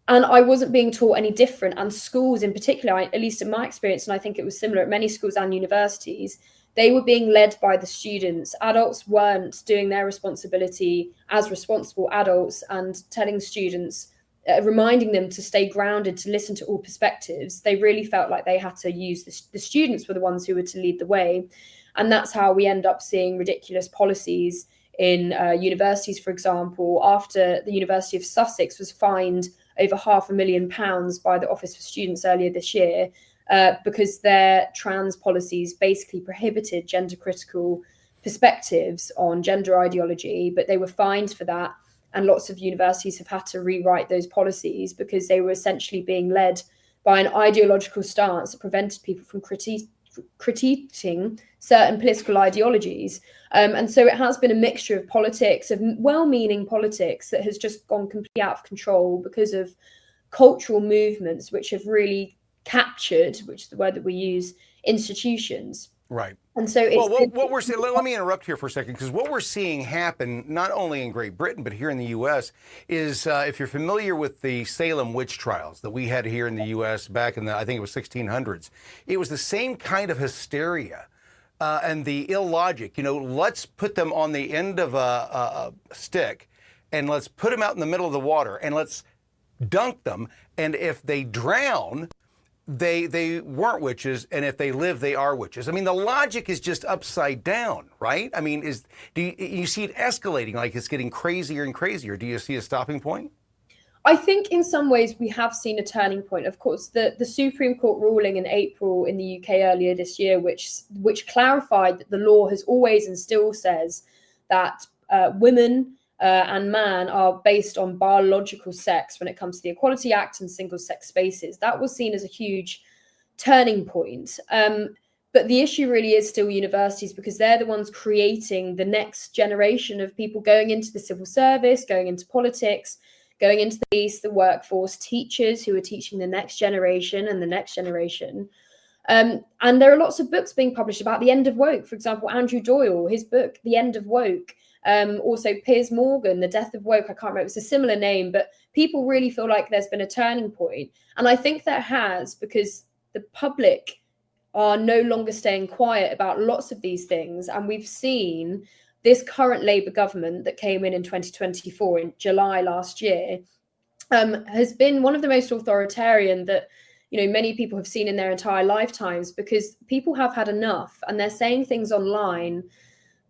And I wasn't being taught any different. And schools in particular, at least in my experience, and I think it was similar at many schools and universities, they were being led by the students. Adults weren't doing their responsibility as responsible adults and telling students, reminding them to stay grounded, to listen to all perspectives. They really felt like they had to use the students were the ones who were to lead the way. And that's how we end up seeing ridiculous policies in universities, for example. After the University of Sussex was fined over £500,000 by the Office for Students earlier this year because their trans policies basically prohibited gender critical perspectives on gender ideology, but they were fined for that. And lots of universities have had to rewrite those policies because they were essentially being led by an ideological stance that prevented people from critiquing certain political ideologies. And so it has been a mixture of politics, of well-meaning politics that has just gone completely out of control because of cultural movements which have really captured, which is the word that we use, institutions. Right. And so it's what we're seeing, let me interrupt here for a second, because what we're seeing happen, not only in Great Britain, but here in the U.S., is if you're familiar with the Salem witch trials that we had here in the U.S. back in I think it was 1600s, it was the same kind of hysteria and the illogic. You know, let's put them on the end of a stick and let's put them out in the middle of the water and let's dunk them. And if they drown, they weren't witches, and if they live, they are witches. I mean, the logic is just upside down, right? I mean, do you see it escalating, like it's getting crazier and crazier? Do you see a stopping point? I think in some ways we have seen a turning point. Of course, the Supreme Court ruling in April in the UK earlier this year, which clarified that the law has always and still says that women and man are based on biological sex when it comes to the Equality Act and single-sex spaces. That was seen as a huge turning point. But the issue really is still universities, because they're the ones creating the next generation of people going into the civil service, going into politics, going into the police, the workforce, teachers who are teaching the next generation and the next generation. And there are lots of books being published about the end of woke. For example, Andrew Doyle, his book, The End of Woke. Also Piers Morgan, The Death of Woke. I can't remember, it's a similar name, but people really feel like there's been a turning point. And I think there has, because the public are no longer staying quiet about lots of these things. And we've seen this current Labour government that came in 2024, in July last year, has been one of the most authoritarian that, you know, many people have seen in their entire lifetimes, because people have had enough and they're saying things online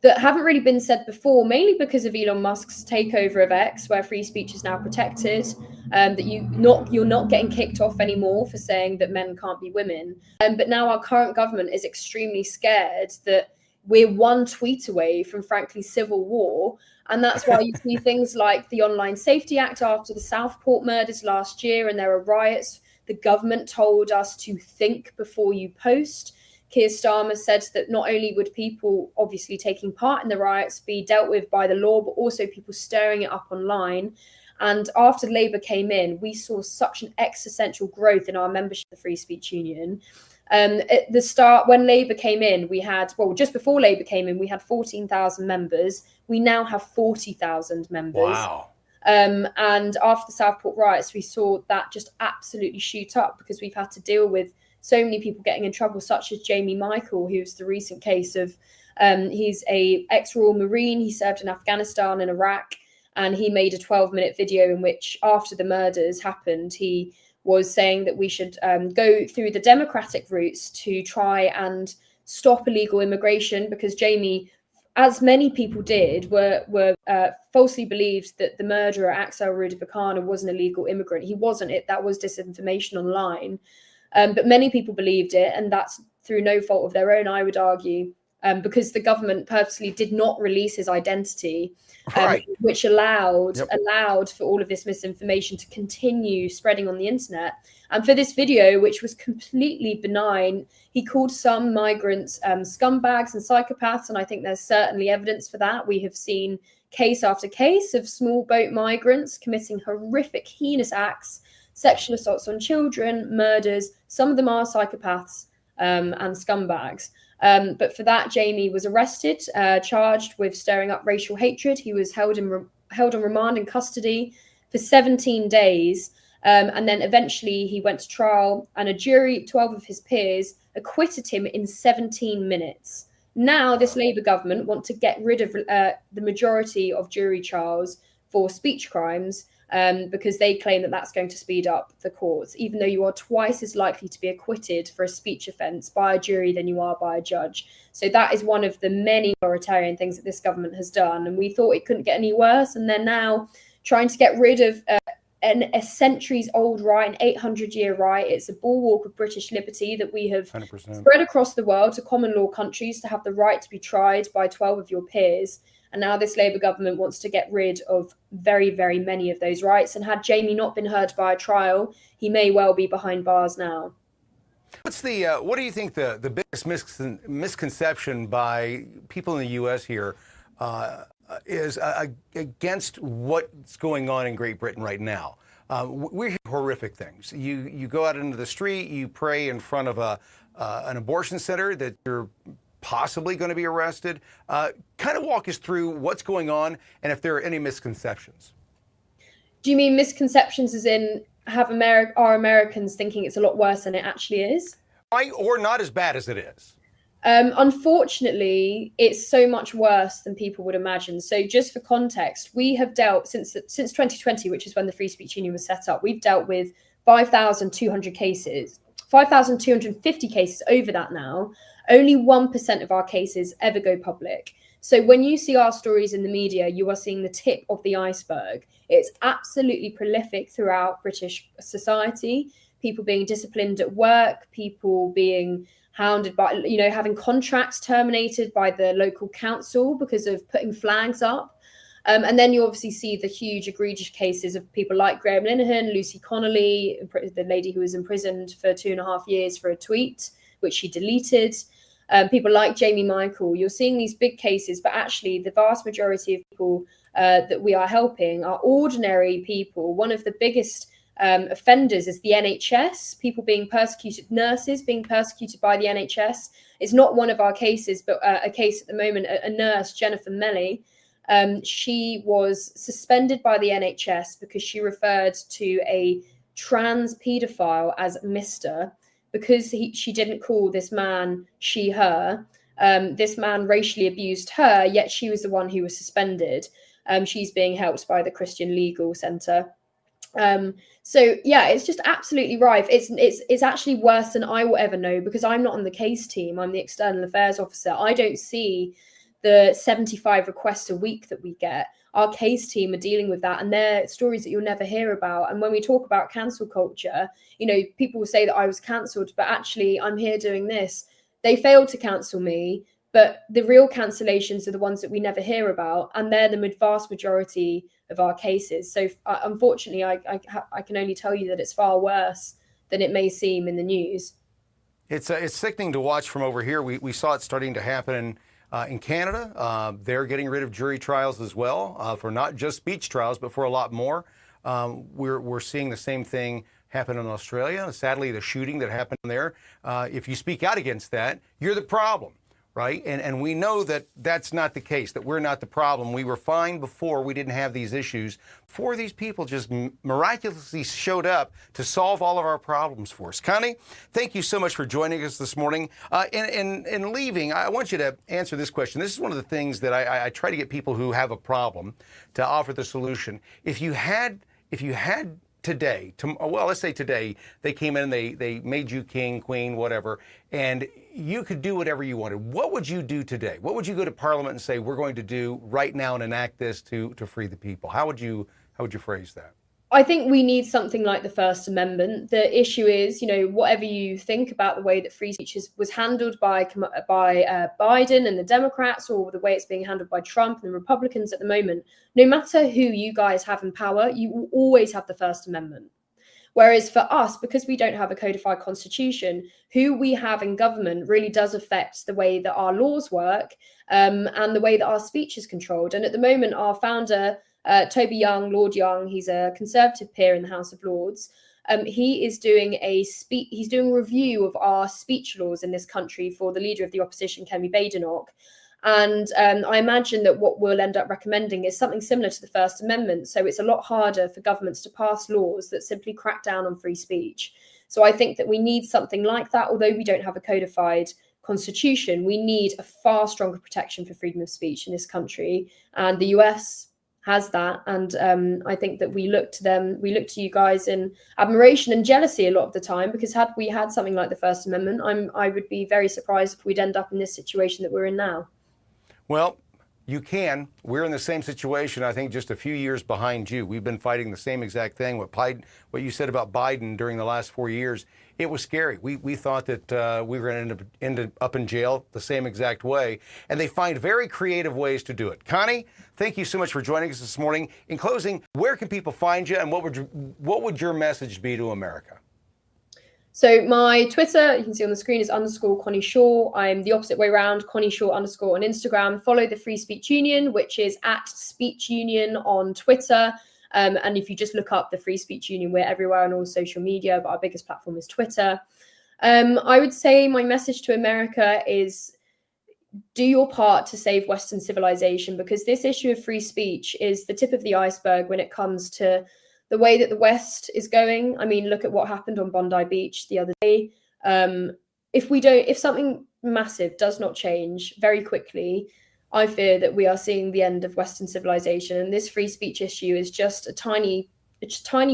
that haven't really been said before, mainly because of Elon Musk's takeover of X, where free speech is now protected, that you're not getting kicked off anymore for saying that men can't be women. But now our current government is extremely scared that we're one tweet away from, frankly, civil war. And that's why you see things like the Online Safety Act after the Southport murders last year, and there are riots. The government told us to think before you post. Keir Starmer said that not only would people obviously taking part in the riots be dealt with by the law, but also people stirring it up online. And after Labour came in, we saw such an existential growth in our membership of the Free Speech Union. At the start, when Labour came in, we had, well, just before Labour came in, we had 14,000 members. We now have 40,000 members. Wow. And after the Southport riots, we saw that just absolutely shoot up, because we've had to deal with so many people getting in trouble, such as Jamie Michael, who's the recent case of, he's a ex-Royal Marine. He served in Afghanistan and Iraq, and he made a 12-minute video in which, after the murders happened, he was saying that we should go through the democratic routes to try and stop illegal immigration, because Jamie, as many people did, were falsely believed that the murderer, Axel Rudibakana, was an illegal immigrant. He wasn't. That was disinformation online. But many people believed it, and that's through no fault of their own, I would argue, because the government purposely did not release his identity, which allowed for all of this misinformation to continue spreading on the internet. And for this video, which was completely benign, he called some migrants scumbags and psychopaths, and I think there's certainly evidence for that. We have seen case after case of small boat migrants committing horrific, heinous acts, sexual assaults on children, murders. Some of them are psychopaths and scumbags. But for that, Jamie was arrested, charged with stirring up racial hatred. He was held on remand in custody for 17 days. And then eventually he went to trial, and a jury, 12 of his peers, acquitted him in 17 minutes. Now this Labour government want to get rid of the majority of jury trials for speech crimes, because they claim that that's going to speed up the courts, even though you are twice as likely to be acquitted for a speech offence by a jury than you are by a judge. So that is one of the many authoritarian things that this government has done. And we thought it couldn't get any worse. And they're now trying to get rid of a centuries-old right, an 800-year right. It's a bulwark of British liberty that we have 100%. spread across the world to common law countries to have the right to be tried by 12 of your peers. And now this Labour government wants to get rid of very, very many of those rights. And had Jamie not been heard by a trial, he may well be behind bars now. What do you think the biggest misconception by people in the U.S. here is against what's going on in Great Britain right now? We hear horrific things. You go out into the street, you pray in front of an abortion center that you're possibly going to be arrested. Kind of walk us through what's going on and if there are any misconceptions. Do you mean misconceptions as in are Americans thinking it's a lot worse than it actually is? Right, or not as bad as it is? Unfortunately, it's so much worse than people would imagine. So just for context, we have dealt since 2020, which is when the Free Speech Union was set up, we've dealt with 5,200 cases, 5,250 cases over that now. Only 1% of our cases ever go public. So when you see our stories in the media, you are seeing the tip of the iceberg. It's absolutely prolific throughout British society. People being disciplined at work, people being hounded by, having contracts terminated by the local council because of putting flags up. And then you obviously see the huge egregious cases of people like Graham Linehan, Lucy Connolly, the lady who was imprisoned for 2.5 years for a tweet, which she deleted. people like Jamie Michael. You're seeing these big cases, but actually the vast majority of people that we are helping are ordinary people. One of the biggest offenders is the NHS, people being persecuted, nurses being persecuted by the NHS. It's not one of our cases, but a case at the moment, a nurse, Jennifer Melly. She was suspended by the NHS because she referred to a trans paedophile as Mr. because she didn't call this man she, her. This man racially abused her, yet she was the one who was suspended. She's being helped by the Christian Legal Centre. So yeah, it's just absolutely rife. It's actually worse than I will ever know because I'm not on the case team. I'm the external affairs officer. I don't see the 75 requests a week that we get. Our case team are dealing with that, and they're stories that you'll never hear about. And when we talk about cancel culture, people will say that I was cancelled, but actually I'm here doing this. They failed to cancel me, but the real cancellations are the ones that we never hear about, and they're the vast majority of our cases. So unfortunately, I can only tell you that it's far worse than it may seem in the news. It's sickening to watch from over here. We saw it starting to happen in Canada. They're getting rid of jury trials as well for not just speech trials, but for a lot more. We're seeing the same thing happen in Australia. Sadly, the shooting that happened there, if you speak out against that, you're the problem. Right? And we know that that's not the case, that we're not the problem. We were fine before we didn't have these issues. Four of these people just miraculously showed up to solve all of our problems for us. Connie, thank you so much for joining us this morning. In leaving, I want you to answer this question. This is one of the things that I try to get people who have a problem to offer the solution. If you had today, let's say today, they came in, they made you king, queen, whatever, and you could do whatever you wanted. What would you do today? What would you go to Parliament and say, we're going to do right now and enact this to free the people? How would you phrase that? I think we need something like the First Amendment. The issue is, whatever you think about the way that free speech was handled by Biden and the Democrats, or the way it's being handled by Trump and the Republicans at the moment, no matter who you guys have in power, you will always have the First Amendment. Whereas for us, because we don't have a codified constitution, who we have in government really does affect the way that our laws work and the way that our speech is controlled. And at the moment, our founder, Toby Young, Lord Young, he's a Conservative peer in the House of Lords. He is doing he's doing a review of our speech laws in this country for the leader of the opposition, Kemi Badenoch. And I imagine that what we'll end up recommending is something similar to the First Amendment. So it's a lot harder for governments to pass laws that simply crack down on free speech. So I think that we need something like that. Although we don't have a codified constitution, we need a far stronger protection for freedom of speech in this country. And the US has that. And I think that we look to you guys in admiration and jealousy a lot of the time, because had we had something like the First Amendment, I would be very surprised if we'd end up in this situation that we're in now. Well, you can. We're in the same situation, I think, just a few years behind you. We've been fighting the same exact thing. What you said about Biden during the last 4 years, it was scary. We thought that we were going to end up in jail the same exact way, and they find very creative ways to do it. Connie, thank you so much for joining us this morning. In closing, where can people find you, and what would your message be to America? So my Twitter, you can see on the screen, is _Connie Shaw. I'm the opposite way around, Connie Shaw _ on Instagram. Follow the Free Speech Union, which is @Speech Union on Twitter. And if you just look up the Free Speech Union, we're everywhere on all social media, but our biggest platform is Twitter. I would say my message to America is do your part to save Western civilization, because this issue of free speech is the tip of the iceberg when it comes to the way that the West is going. I mean, look at what happened on Bondi Beach the other day. If something massive does not change very quickly, I fear that we are seeing the end of Western civilization. And this free speech issue is just a tiny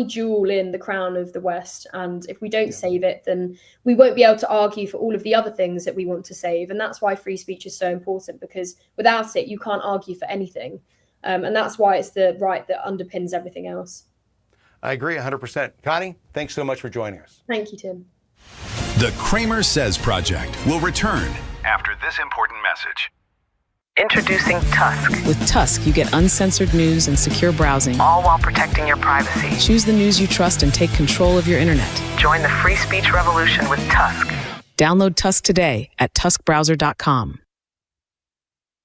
jewel in the crown of the West. And if we don't save it, then we won't be able to argue for all of the other things that we want to save. And that's why free speech is so important, because without it, you can't argue for anything. And that's why it's the right that underpins everything else. I agree 100%. Connie, thanks so much for joining us. Thank you, Tim. The CramerSez Project will return after this important message. Introducing Tusk. With Tusk, you get uncensored news and secure browsing, all while protecting your privacy. Choose the news you trust and take control of your internet. Join the free speech revolution with Tusk. Download Tusk today at tuskbrowser.com.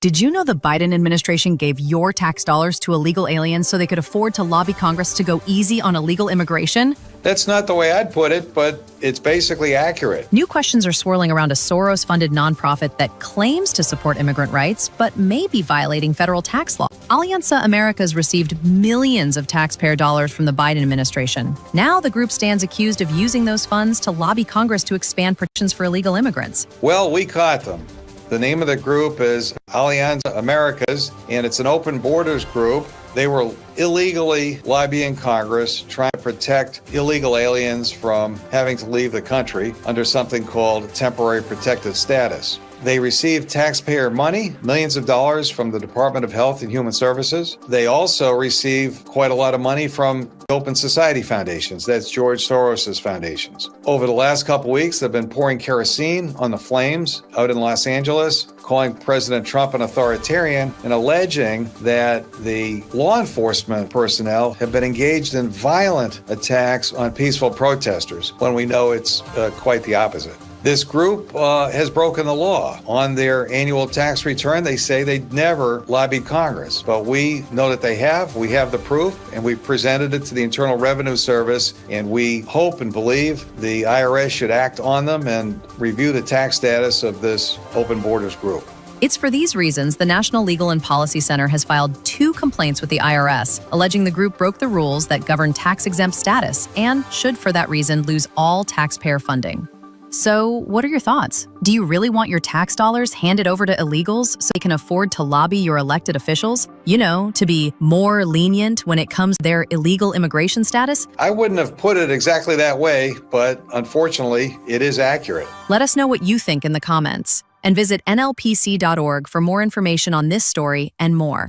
Did you know the Biden administration gave your tax dollars to illegal aliens so they could afford to lobby Congress to go easy on illegal immigration? That's not the way I'd put it, but it's basically accurate. New questions are swirling around a Soros-funded nonprofit that claims to support immigrant rights, but may be violating federal tax law. Alianza Americas received millions of taxpayer dollars from the Biden administration. Now the group stands accused of using those funds to lobby Congress to expand protections for illegal immigrants. Well, we caught them. The name of the group is Alianza Americas, and it's an open borders group. They were illegally lobbying Congress, trying to protect illegal aliens from having to leave the country under something called temporary protected status. They received taxpayer money, millions of dollars from the Department of Health and Human Services. They also receive quite a lot of money from Open Society foundations. That's George Soros's foundations. Over the last couple of weeks, they've been pouring kerosene on the flames out in Los Angeles, calling President Trump an authoritarian and alleging that the law enforcement personnel have been engaged in violent attacks on peaceful protesters, when we know it's quite the opposite. This group has broken the law. On their annual tax return, they say they never lobbied Congress, but we know that they have. We have the proof, and we've presented it to the Internal Revenue Service, and we hope and believe the IRS should act on them and review the tax status of this open borders group. It's for these reasons the National Legal and Policy Center has filed 2 complaints with the IRS, alleging the group broke the rules that govern tax-exempt status and should, for that reason, lose all taxpayer funding. So, what are your thoughts? Do you really want your tax dollars handed over to illegals so they can afford to lobby your elected officials? You know, to be more lenient when it comes to their illegal immigration status? I wouldn't have put it exactly that way, but unfortunately, it is accurate. Let us know what you think in the comments, and visit nlpc.org for more information on this story and more.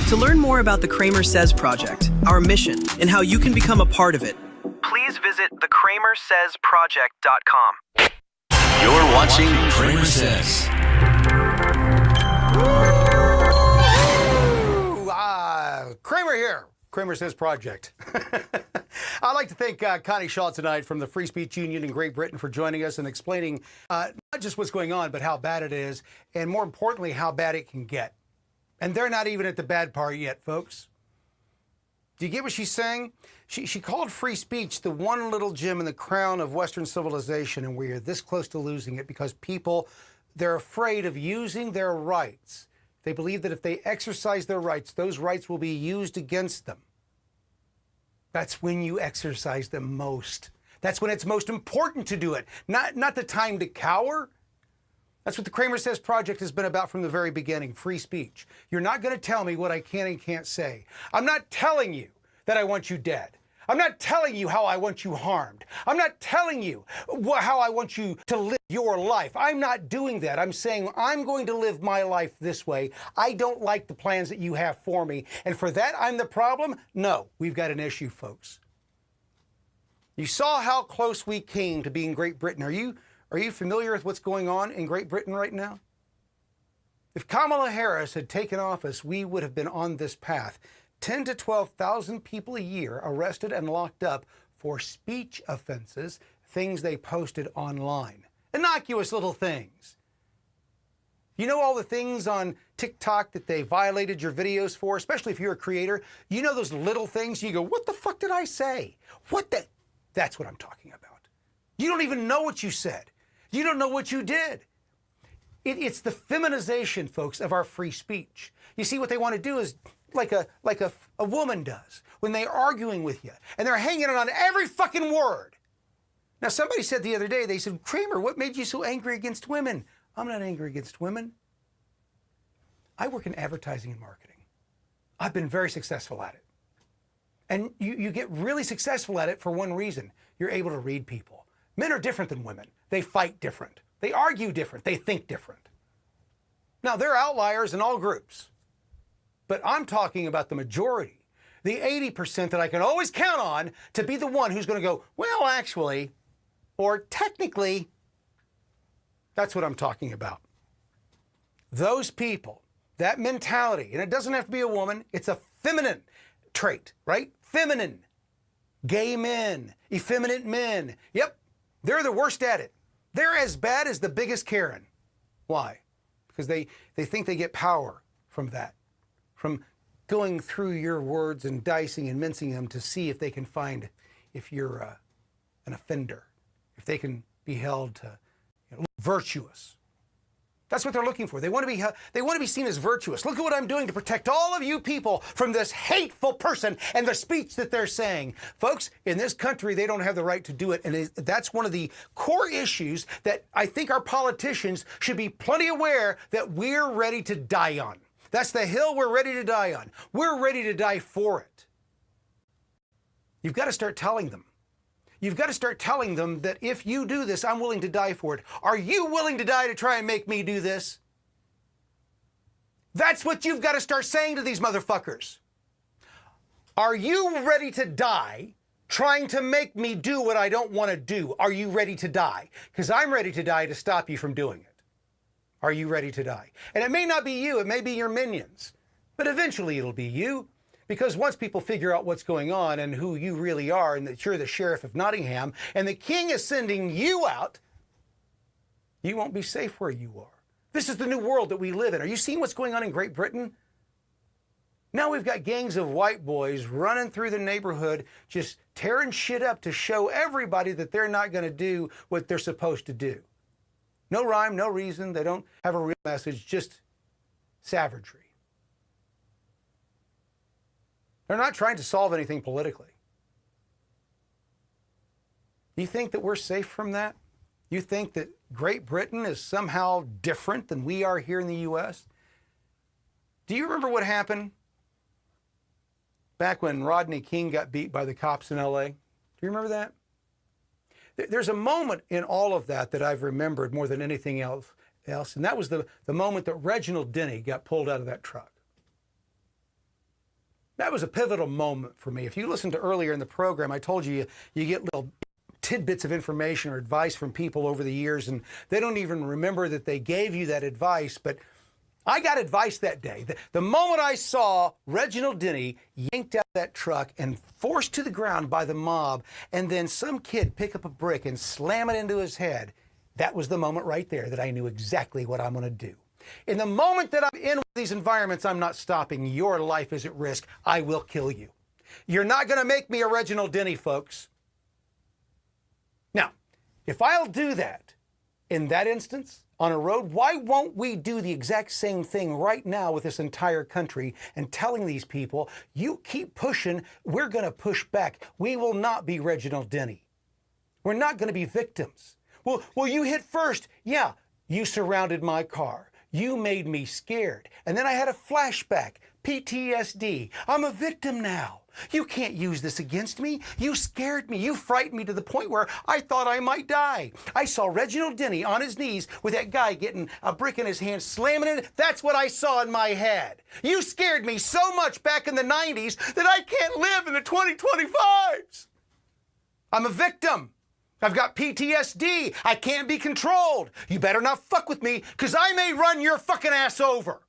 To learn more about the CramerSez project, our mission, and how you can become a part of it, Please visit thecramersezproject.com. You're watching CramerSez. Kramer here. CramerSez Project. I'd like to thank Connie tonight from the Free Speech Union in Great Britain for joining us and explaining not just what's going on, but how bad it is, and more importantly, how bad it can get. And they're not even at the bad part yet, folks. Do you get what she's saying? She called free speech the one little gem in the crown of Western civilization, and we are this close to losing it because people, they're afraid of using their rights. They believe that if they exercise their rights, those rights will be used against them. That's when you exercise them most. That's when it's most important to do it, not the time to cower. That's what the CramerSez Project has been about from the very beginning, free speech. You're not going to tell me what I can and can't say. I'm not telling you that I want you dead. I'm not telling you how I want you harmed. I'm not telling you how I want you to live your life. I'm not doing that. I'm saying I'm going to live my life this way. I don't like the plans that you have for me. And for that, I'm the problem? No, we've got an issue, folks. You saw how close we came to being Great Britain. Are you familiar with what's going on in Great Britain right now? If Kamala Harris had taken office, we would have been on this path. 10 to 12,000 people a year arrested and locked up for speech offenses, things they posted online. Innocuous little things. You know all the things on TikTok that they violated your videos for, especially if you're a creator? You know those little things you go, what the fuck did I say? That's what I'm talking about. You don't even know what you said. You don't know what you did. It's the feminization, folks, of our free speech. You see, what they want to do is like a woman does when they're arguing with you, and they're hanging on every fucking word. Now, somebody said the other day, they said, Kramer, what made you so angry against women? I'm not angry against women. I work in advertising and marketing. I've been very successful at it. And you get really successful at it for one reason. You're able to read people. Men are different than women. They fight different. They argue different. They think different. Now, there are outliers in all groups. But I'm talking about the majority, the 80% that I can always count on to be the one who's going to go, well, actually, or technically. That's what I'm talking about. Those people, that mentality, and it doesn't have to be a woman, it's a feminine trait, right? Feminine. gay men, effeminate men. Yep, they're the worst at it. They're as bad as the biggest Karen. Why? Because they think they get power from that, from going through your words and dicing and mincing them to see if they can find if you're an offender, if they can be held to virtuous. That's what they're looking for. They want to be seen as virtuous. Look at what I'm doing to protect all of you people from this hateful person and the speech that they're saying. Folks, in this country, they don't have the right to do it. And that's one of the core issues that I think our politicians should be plenty aware that we're ready to die on. That's the hill we're ready to die on. We're ready to die for it. You've got to start telling them. You've got to start telling them that if you do this, I'm willing to die for it. Are you willing to die to try and make me do this? That's what you've got to start saying to these motherfuckers. Are you ready to die trying to make me do what I don't want to do? Are you ready to die? Because I'm ready to die to stop you from doing it. Are you ready to die? And it may not be you, it may be your minions, but eventually it'll be you. Because once people figure out what's going on and who you really are and that you're the sheriff of Nottingham and the king is sending you out, you won't be safe where you are. This is the new world that we live in. Are you seeing what's going on in Great Britain? Now we've got gangs of white boys running through the neighborhood, just tearing shit up to show everybody that they're not going to do what they're supposed to do. No rhyme, no reason. They don't have a real message, just savagery. They're not trying to solve anything politically. You think that we're safe from that? You think that Great Britain is somehow different than we are here in the U.S.? Do you remember what happened back when Rodney King got beat by the cops in L.A.? Do you remember that? There's a moment in all of that I've remembered more than anything else, and that was the moment that Reginald Denny got pulled out of that truck. That was a pivotal moment for me. If you listened to earlier in the program, I told you you get little tidbits of information or advice from people over the years, and they don't even remember that they gave you that advice. But I got advice that day. The moment I saw Reginald Denny yanked out of that truck and forced to the ground by the mob, and then some kid pick up a brick and slam it into his head, that was the moment right there that I knew exactly what I'm going to do. In the moment that I'm in these environments, I'm not stopping. Your life is at risk. I will kill you. You're not going to make me a Reginald Denny, folks. Now, if I'll do that in that instance on a road, why won't we do the exact same thing right now with this entire country and telling these people, you keep pushing, we're going to push back. We will not be Reginald Denny. We're not going to be victims. Well, you hit first. Yeah, you surrounded my car. You made me scared. And then I had a flashback, PTSD. I'm a victim now. You can't use this against me. You scared me. You frightened me to the point where I thought I might die. I saw Reginald Denny on his knees with that guy getting a brick in his hand, slamming it. That's what I saw in my head. You scared me so much back in the 90s that I can't live in the 2025s. I'm a victim. I've got PTSD. I can't be controlled. You better not fuck with me, because I may run your fucking ass over.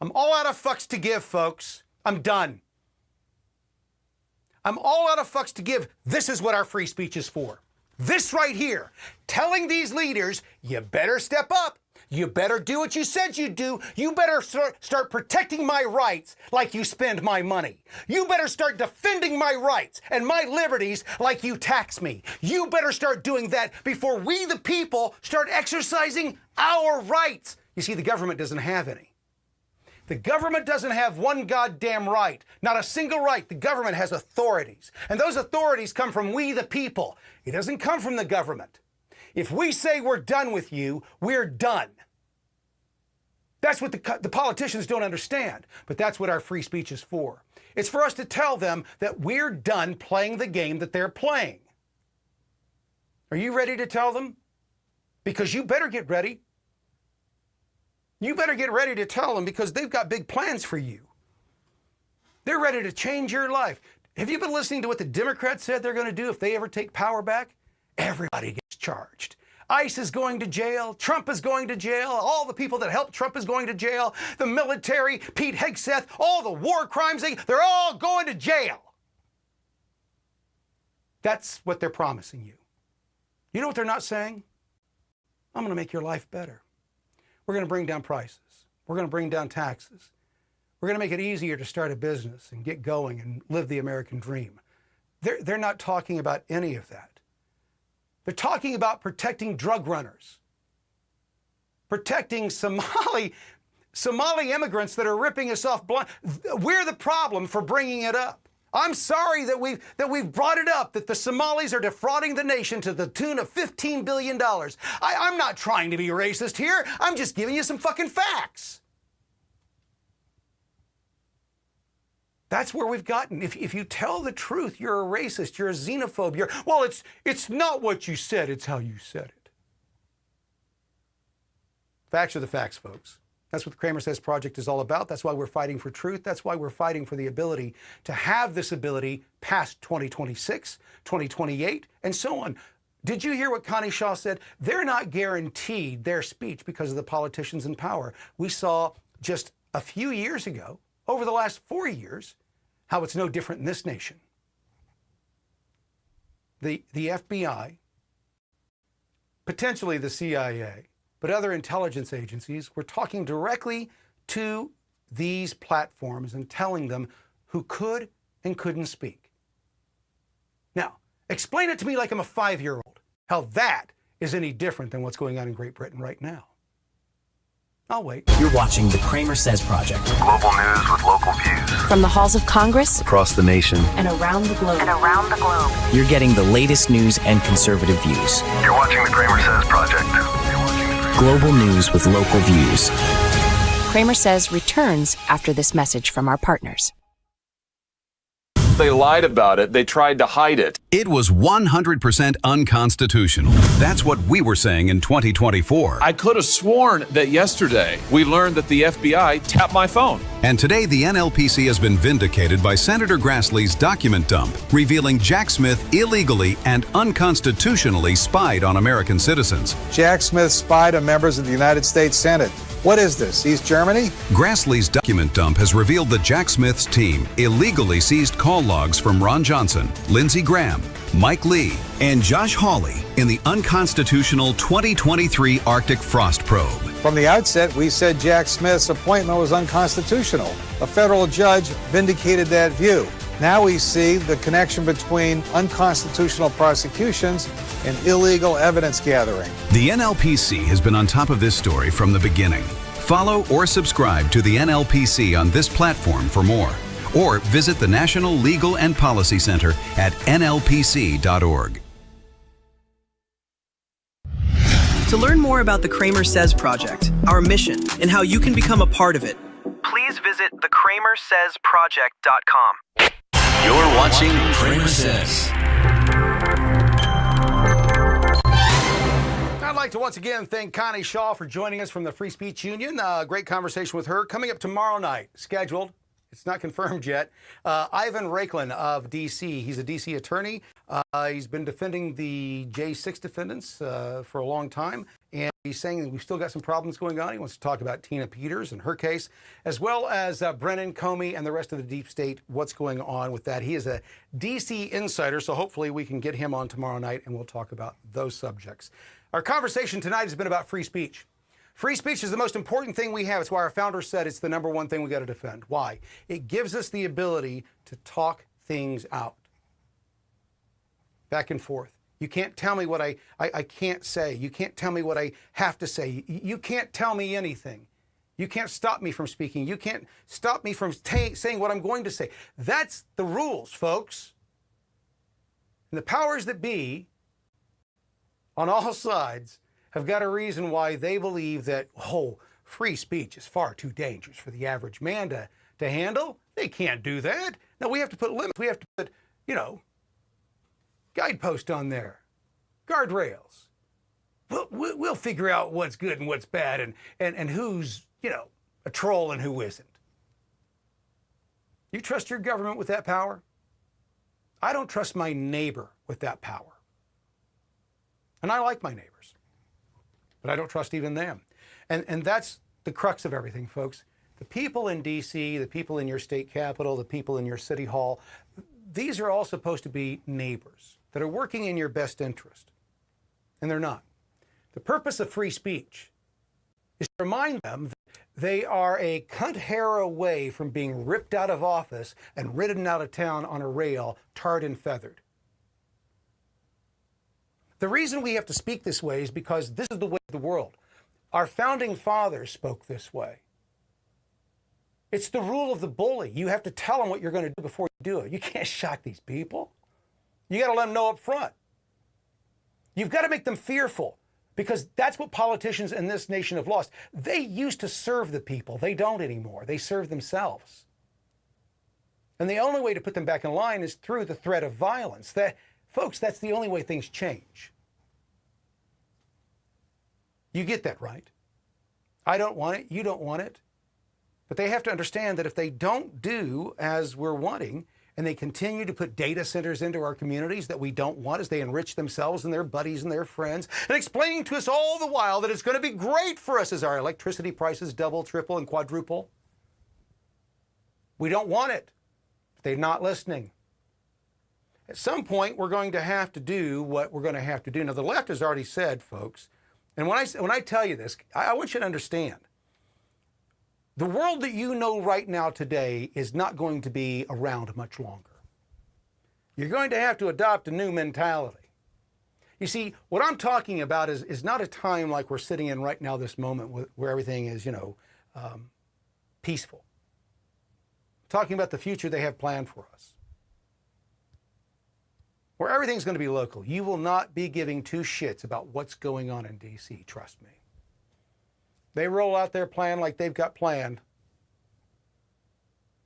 I'm all out of fucks to give, folks. I'm done. I'm all out of fucks to give. This is what our free speech is for. This right here, telling these leaders, you better step up. You better do what you said you'd do. You better start protecting my rights like you spend my money. You better start defending my rights and my liberties like you tax me. You better start doing that before we, the people, start exercising our rights. You see, the government doesn't have any. The government doesn't have one goddamn right, not a single right. The government has authorities, and those authorities come from we, the people. It doesn't come from the government. If we say we're done with you, we're done. That's what the politicians don't understand, but that's what our free speech is for. It's for us to tell them that we're done playing the game that they're playing. Are you ready to tell them? Because you better get ready. You better get ready to tell them, because they've got big plans for you. They're ready to change your life. Have you been listening to what the Democrats said they're going to do if they ever take power back? Everybody gets charged. ICE is going to jail. Trump is going to jail. All the people that helped Trump is going to jail. The military, Pete Hegseth, all the war crimes, they're all going to jail. That's what they're promising you. You know what they're not saying? I'm going to make your life better. We're going to bring down prices. We're going to bring down taxes. We're going to make it easier to start a business and get going and live the American dream. They're not talking about any of that. They're talking about protecting drug runners, protecting Somali immigrants that are ripping us off blind. We're the problem for bringing it up. I'm sorry that we've brought it up, that the Somalis are defrauding the nation to the tune of $15 billion. I'm not trying to be racist here. I'm just giving you some fucking facts. That's where we've gotten. If you tell the truth, you're a racist, you're a xenophobe, it's not what you said, it's how you said it. Facts are the facts, folks. That's what the CramerSez Project is all about. That's why we're fighting for truth. That's why we're fighting for the ability to have this ability past 2026, 2028, and so on. Did you hear what Connie Shaw said? They're not guaranteed their speech because of the politicians in power. We saw just a few years ago, over the last 4 years, how it's no different in this nation. The FBI, potentially the CIA, but other intelligence agencies were talking directly to these platforms and telling them who could and couldn't speak. Now, explain it to me like I'm a 5-year-old, how that is any different than what's going on in Great Britain right now. I'll wait. You're watching the CramerSez Project. Global news with local views. From the halls of Congress Across the nation. and around the globe. You're getting the latest news and conservative views. You're watching the CramerSez Project. Global news with local views. CramerSez returns after this message from our partners. They lied about it. They tried to hide it. It was 100% unconstitutional. That's what we were saying in 2024. I could have sworn that yesterday we learned that the FBI tapped my phone. And today the NLPC has been vindicated by Senator Grassley's document dump, revealing Jack Smith illegally and unconstitutionally spied on American citizens. Jack Smith spied on members of the United States Senate. What is this, East Germany? Grassley's document dump has revealed that Jack Smith's team illegally seized call logs from Ron Johnson, Lindsey Graham, Mike Lee, and Josh Hawley in the unconstitutional 2023 Arctic Frost Probe. From the outset, we said Jack Smith's appointment was unconstitutional. A federal judge vindicated that view. Now we see the connection between unconstitutional prosecutions and illegal evidence gathering. The NLPC has been on top of this story from the beginning. Follow or subscribe to the NLPC on this platform for more. Or visit the National Legal and Policy Center at nlpc.org. To learn more about the CramerSez Project, our mission, and how you can become a part of it, please visit thecramersezproject.com. You're watching CramerSez. I'd like to once again thank Connie Shaw for joining us from the Free Speech Union. Great conversation with her. Coming up tomorrow night, scheduled. It's not confirmed yet. Ivan Raiklin of D.C. He's a D.C. attorney. He's been defending the J6 defendants for a long time. And he's saying that we've still got some problems going on. He wants to talk about Tina Peters and her case, as well as Brennan, Comey, and the rest of the deep state, what's going on with that. He is a D.C. insider, so hopefully we can get him on tomorrow night, and we'll talk about those subjects. Our conversation tonight has been about free speech. Free speech is the most important thing we have. It's why our founder said it's the number one thing we got to defend. Why? It gives us the ability to talk things out. Back and forth. You can't tell me what I can't say. You can't tell me what I have to say. You can't tell me anything. You can't stop me from speaking. You can't stop me from saying what I'm going to say. That's the rules, folks. And the powers that be on all sides have got a reason why they believe that, free speech is far too dangerous for the average man to handle. They can't do that. Now, we have to put limits. We have to put, guidepost on there, guardrails. We'll figure out what's good and what's bad and who's, a troll and who isn't. You trust your government with that power? I don't trust my neighbor with that power. And I like my neighbors, but I don't trust even them. And that's the crux of everything, folks. The people in D.C., the people in your state capitol, the people in your city hall, these are all supposed to be neighbors. that are working in your best interest. And they're not. The purpose of free speech is to remind them that they are a cunt hair away from being ripped out of office and ridden out of town on a rail, tarred and feathered. The reason we have to speak this way is because this is the way of the world. Our founding fathers spoke this way. It's the rule of the bully. You have to tell them what you're going to do before you do it. You can't shock these people. You got to let them know up front. You've got to make them fearful, because that's what politicians in this nation have lost. They used to serve the people. They don't anymore. They serve themselves. And the only way to put them back in line is through the threat of violence. Folks, that's the only way things change. You get that, right? I don't want it. You don't want it. But they have to understand that if they don't do as we're wanting, and they continue to put data centers into our communities that we don't want as they enrich themselves and their buddies and their friends, and explaining to us all the while that it's going to be great for us as our electricity prices double, triple, and quadruple. We don't want it. They're not listening. At some point, we're going to have to do what we're going to have to do. Now, the left has already said, folks, and when I tell you this, I want you to understand, the world that you know right now today is not going to be around much longer. You're going to have to adopt a new mentality. You see, what I'm talking about is not a time like we're sitting in right now, this moment where everything is, peaceful. I'm talking about the future they have planned for us, where everything's going to be local. You will not be giving two shits about what's going on in D.C., trust me. They roll out their plan like they've got planned.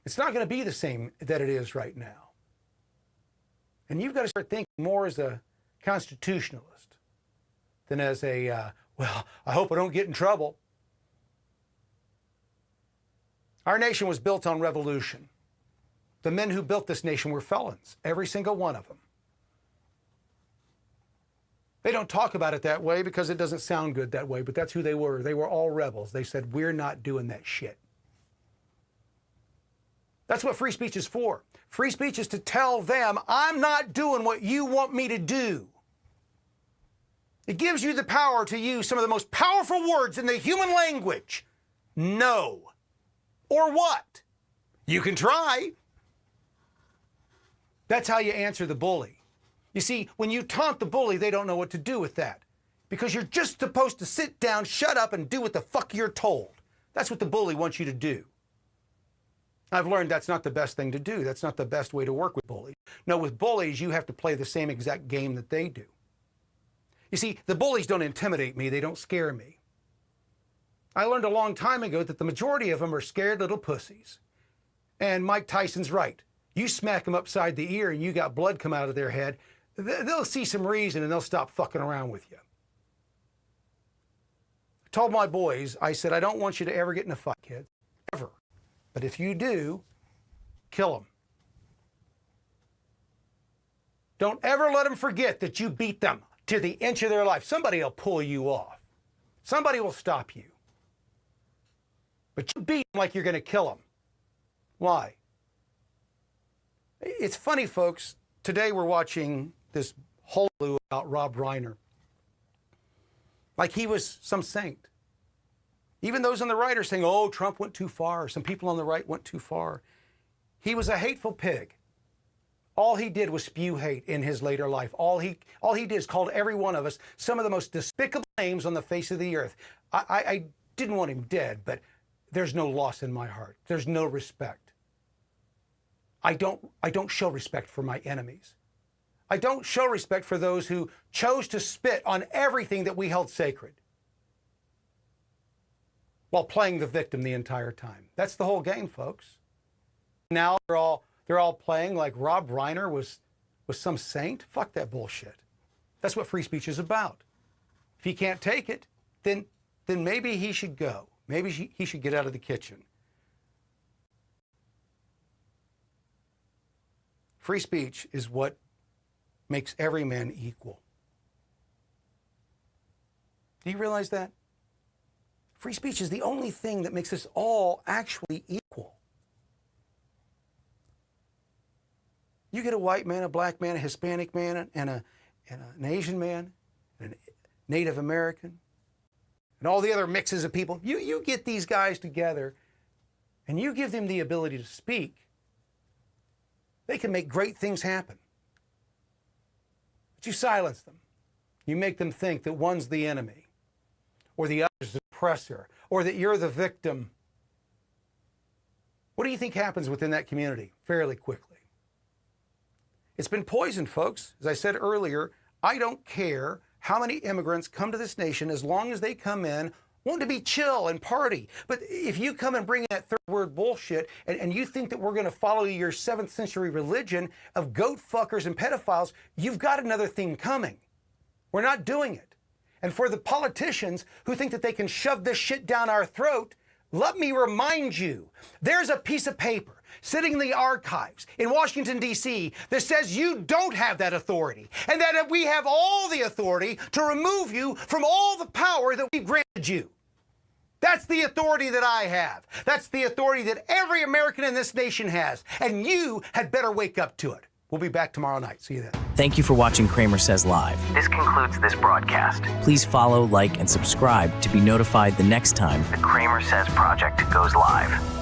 It's not going to be the same that it is right now. And you've got to start thinking more as a constitutionalist than as a, well, I hope I don't get in trouble. Our nation was built on revolution. The men who built this nation were felons, every single one of them. They don't talk about it that way because it doesn't sound good that way, but that's who they were. They were all rebels. They said, we're not doing that shit. That's what free speech is for. Free speech is to tell them, I'm not doing what you want me to do. It gives you the power to use some of the most powerful words in the human language. No. Or what? You can try. That's how you answer the bully. You see, when you taunt the bully, they don't know what to do with that, because you're just supposed to sit down, shut up, and do what the fuck you're told. That's what the bully wants you to do. I've learned that's not the best thing to do. That's not the best way to work with bullies. No, with bullies, you have to play the same exact game that they do. You see, the bullies don't intimidate me. They don't scare me. I learned a long time ago that the majority of them are scared little pussies. And Mike Tyson's right. You smack them upside the ear and you got blood come out of their head, they'll see some reason and they'll stop fucking around with you. I told my boys, I said, I don't want you to ever get in a fight, kids. Ever. But if you do, kill them. Don't ever let them forget that you beat them to the inch of their life. Somebody will pull you off. Somebody will stop you. But you beat them like you're going to kill them. Why? It's funny, folks. Today we're watching this hullabaloo about Rob Reiner. Like he was some saint. Even those on the right are saying, oh, Trump went too far. Some people on the right went too far. He was a hateful pig. All he did was spew hate in his later life. All he did is called every one of us some of the most despicable names on the face of the earth. I didn't want him dead, but there's no loss in my heart. There's no respect. I don't show respect for my enemies. I don't show respect for those who chose to spit on everything that we held sacred while playing the victim the entire time. That's the whole game, folks. Now they're all playing like Rob Reiner was some saint. Fuck that bullshit. That's what free speech is about. If he can't take it, then maybe he should go. Maybe he should get out of the kitchen. Free speech is what makes every man equal. Do you realize that? Free speech is the only thing that makes us all actually equal. You get a white man, a black man, a Hispanic man, and an Asian man, and a Native American, and all the other mixes of people. You get these guys together, and you give them the ability to speak. They can make great things happen. But you silence them. You make them think that one's the enemy, or the other's the oppressor, or that you're the victim. What do you think happens within that community fairly quickly? It's been poisoned, folks. As I said earlier, I don't care how many immigrants come to this nation as long as they come in wanting to be chill and party. But if you come and bring in that third word bullshit and you think that we're going to follow your 7th century religion of goat fuckers and pedophiles, you've got another thing coming. We're not doing it. And for the politicians who think that they can shove this shit down our throat, let me remind you, there's a piece of paper sitting in the archives in Washington, D.C. that says you don't have that authority, and that we have all the authority to remove you from all the power that we've granted you. That's the authority that I have. That's the authority that every American in this nation has, and you had better wake up to it. We'll be back tomorrow night. See you then. Thank you for watching Kramer Says Live. This concludes this broadcast. Please follow, like, and subscribe to be notified the next time The CramerSez Project goes live.